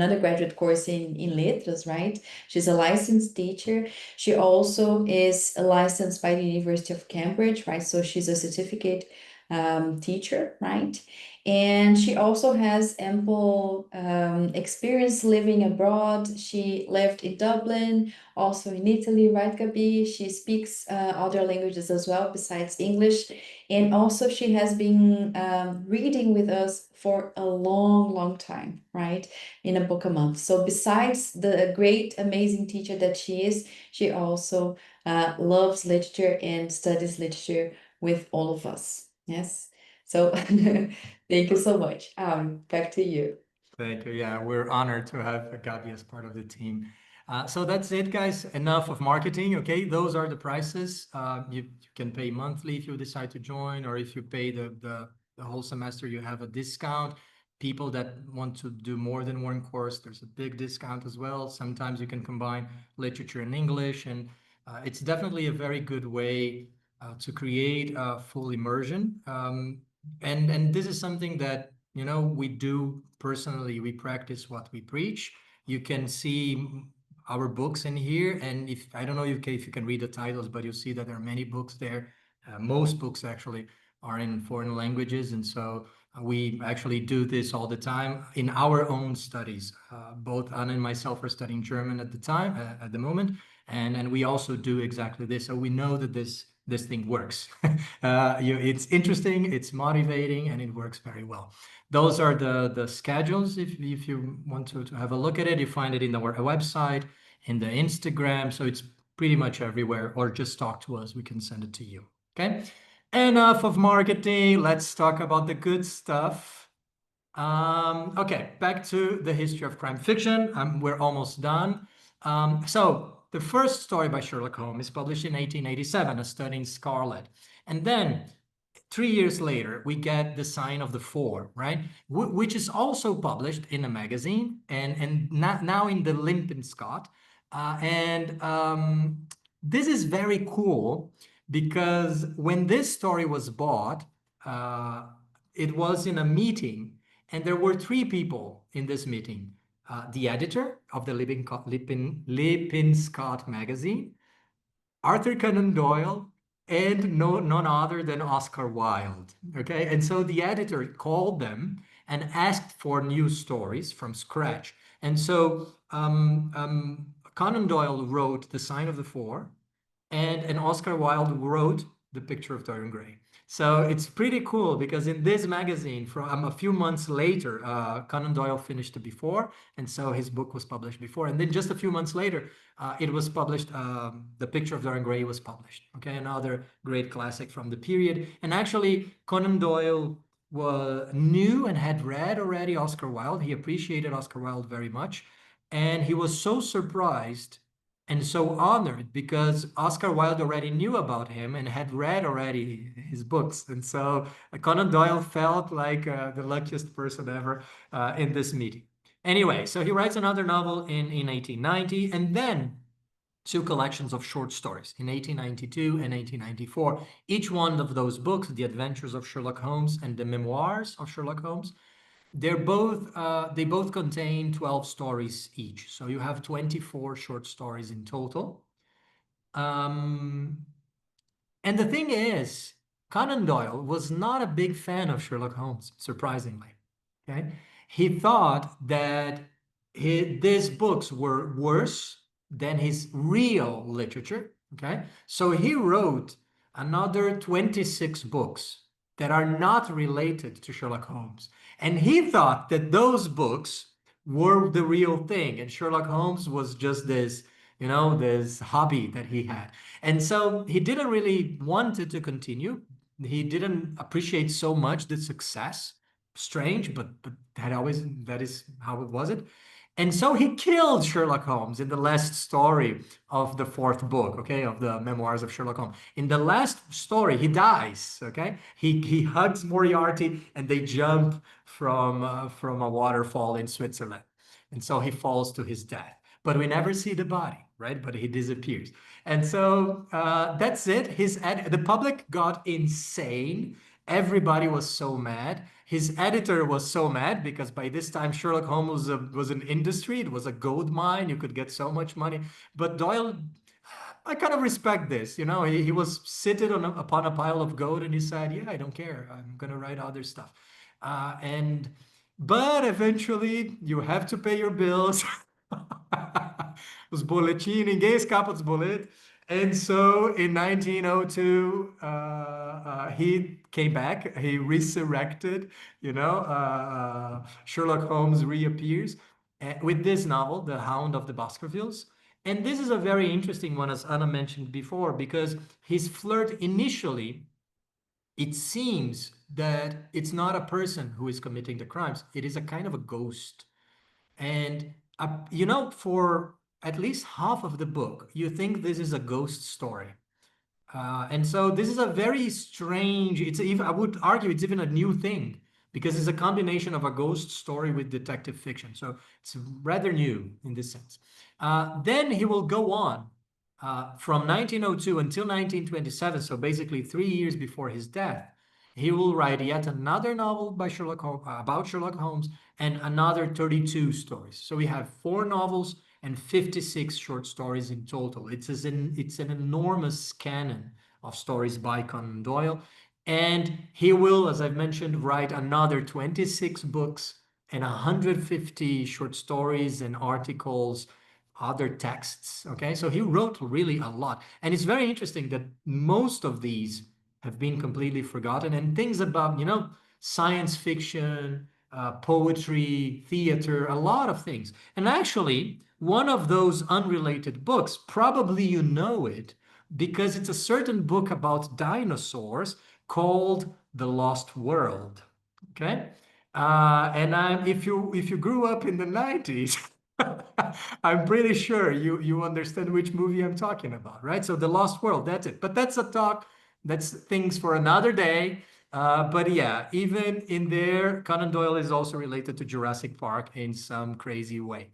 undergraduate course in letras, right? She's a licensed teacher. She also is licensed by the University of Cambridge, right? So she's a certificate teacher, right? And she also has ample experience living abroad. She lived in Dublin, also in Italy, right, Gabi? She speaks other languages as well besides English. And also she has been reading with us for a long, long time, right? In a book a month. So besides the great, amazing teacher that she is, she also loves literature and studies literature with all of us. Yes. So thank you so much. Back to you. Thank you. Yeah, we're honored to have Gabi as part of the team. So that's it, guys. Enough of marketing. Okay, those are the prices. You can pay monthly if you decide to join, or if you pay the whole semester, you have a discount. People that want to do more than one course, there's a big discount as well. Sometimes you can combine literature and English, and it's definitely a very good way to create a full immersion. And this is something that, you know, we do personally. We practice what we preach. You can see our books in here, and if I don't know if you can read the titles, but you'll see that there are many books there. Most books actually are in foreign languages, and so we actually do this all the time in our own studies. Both Anna and myself are studying German at the time, at the moment, and we also do exactly this. So we know that this thing works. It's interesting, it's motivating, and it works very well. Those are the schedules. If you want to have a look at it, you find it in our website, in the Instagram. So it's pretty much everywhere, or just talk to us. We can send it to you. Okay. Enough of marketing. Let's talk about the good stuff. Okay, back to the history of crime fiction. We're almost done. So the first story by Sherlock Holmes is published in 1887, A Study in Scarlet. And then 3 years later, we get The Sign of the Four, right? Which is also published in a magazine and now in the Limp Scott. This is very cool because when this story was bought, it was in a meeting, and there were three people in this meeting. The editor of the Lipin Scott magazine, Arthur Conan Doyle, and none other than Oscar Wilde. Okay, and so the editor called them and asked for new stories from scratch. And so Conan Doyle wrote The Sign of the Four, and Oscar Wilde wrote The Picture of Dorian Gray. So it's pretty cool because in this magazine, from a few months later, Conan Doyle finished it before, and so his book was published before. And then just a few months later, it was published. The Picture of Dorian Gray was published. Okay, another great classic from the period. And actually, Conan Doyle knew and had read already Oscar Wilde. He appreciated Oscar Wilde very much, and he was so surprised and so honored because Oscar Wilde already knew about him and had read already his books. And so Conan Doyle felt like the luckiest person ever in this meeting. Anyway, so he writes another novel in 1890, and then two collections of short stories in 1892 and 1894. Each one of those books, The Adventures of Sherlock Holmes and The Memoirs of Sherlock Holmes, they both contain 12 stories each. So you have 24 short stories in total. And the thing is, Conan Doyle was not a big fan of Sherlock Holmes, surprisingly. Okay, he thought that these books were worse than his real literature. Okay, so he wrote another 26 books that are not related to Sherlock Holmes. And he thought that those books were the real thing, and Sherlock Holmes was just this, this hobby that he had. And so he didn't really want it to continue. He didn't appreciate so much the success. Strange, but that is how it was it. And so he killed Sherlock Holmes in the last story of the fourth book, okay, of the memoirs of Sherlock Holmes. In the last story, he dies, okay? He hugs Moriarty and they jump from a waterfall in Switzerland. And so he falls to his death. But we never see the body, right? But he disappears. And so that's it. The public got insane. Everybody was so mad. His editor was so mad because by this time Sherlock Holmes was an industry. It was a gold mine. You could get so much money. But Doyle, I kind of respect this. You know, he was seated upon a pile of gold and he said, "Yeah, I don't care. I'm gonna write other stuff." But eventually you have to pay your bills. Os boletins, ninguém escapa dos boletos. And so in 1902, he came back, he resurrected, Sherlock Holmes reappears with this novel, The Hound of the Baskervilles. And this is a very interesting one, as Anna mentioned before, because his flirt initially, it seems that it's not a person who is committing the crimes, it is a kind of a ghost. And, for at least half of the book, you think this is a ghost story. And so this is a very strange, it's even, I would argue it's even a new thing because it's a combination of a ghost story with detective fiction. So it's rather new in this sense. Then he will go on from 1902 until 1927, so basically 3 years before his death. He will write yet another novel by about Sherlock Holmes and another 32 stories. So we have 4 novels and 56 short stories in total. It's an enormous canon of stories by Conan Doyle. And he will, as I've mentioned, write another 26 books and 150 short stories and articles, other texts. Okay, so he wrote really a lot. And it's very interesting that most of these have been completely forgotten, and things about, science fiction, poetry, theater, a lot of things. And actually, one of those unrelated books, probably you know it, because it's a certain book about dinosaurs called The Lost World. Okay? If you grew up in the 90s, I'm pretty sure you understand which movie I'm talking about, right? So The Lost World, that's it. But that's things for another day. But yeah, even in there, Conan Doyle is also related to Jurassic Park in some crazy way.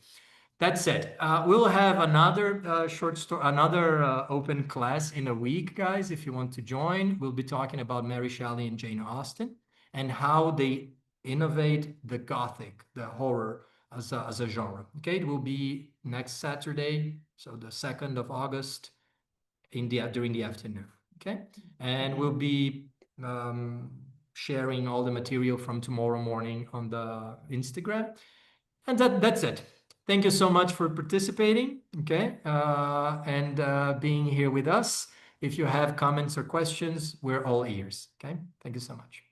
That's it. We'll have another short story, another open class in a week, guys. If you want to join, we'll be talking about Mary Shelley and Jane Austen and how they innovate the Gothic, the horror as a genre. Okay, it will be next Saturday, so the 2nd of August, during the afternoon. Okay, and we'll be sharing all the material from tomorrow morning on the Instagram, and that's it. Thank you so much for participating, okay, and being here with us. If you have comments or questions, we're all ears, okay? Thank you so much.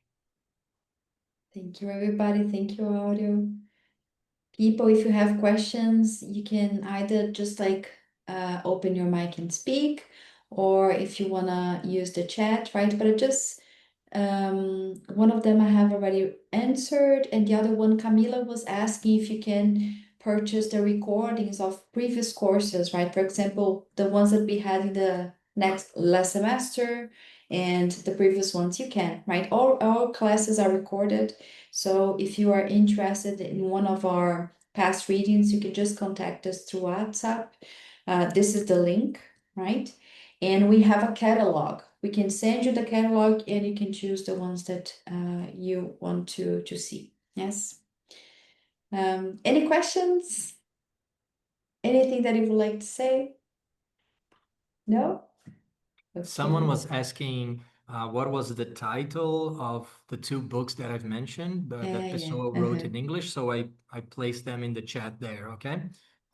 Thank you, everybody. Thank you, Áureo. People, if you have questions, you can either just open your mic and speak, or if you wanna use the chat, right? But one of them I have already answered, and the other one, Camila was asking if you can purchase the recordings of previous courses, right? For example, the ones that we had in the last semester and the previous ones, you can, right? All classes are recorded. So if you are interested in one of our past readings, you can just contact us through WhatsApp. This is the link, right? And we have a catalog. We can send you the catalog and you can choose the ones that you want to see. Yes. Any questions? Anything that you would like to say? No? Okay. Someone was asking what was the title of the 2 books that I've mentioned that Pessoa wrote in English. So I placed them in the chat there, okay?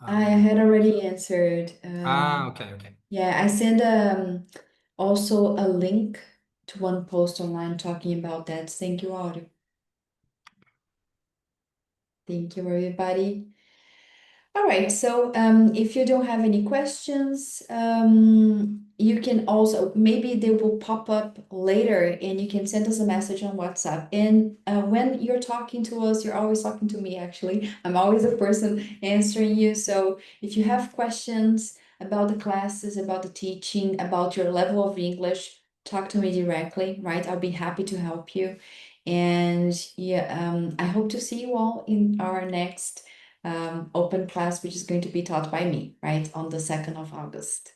I had already answered. Okay. Yeah, I sent also a link to one post online talking about that. Thank you, Áureo. Thank you, everybody. All right, so if you don't have any questions, you can also, maybe they will pop up later and you can send us a message on WhatsApp. And when you're talking to us, you're always talking to me, actually. I'm always the person answering you. So if you have questions about the classes, about the teaching, about your level of English, talk to me directly, right? I'll be happy to help you. And yeah, I hope to see you all in our next open class, which is going to be taught by me, right, on the 2nd of August.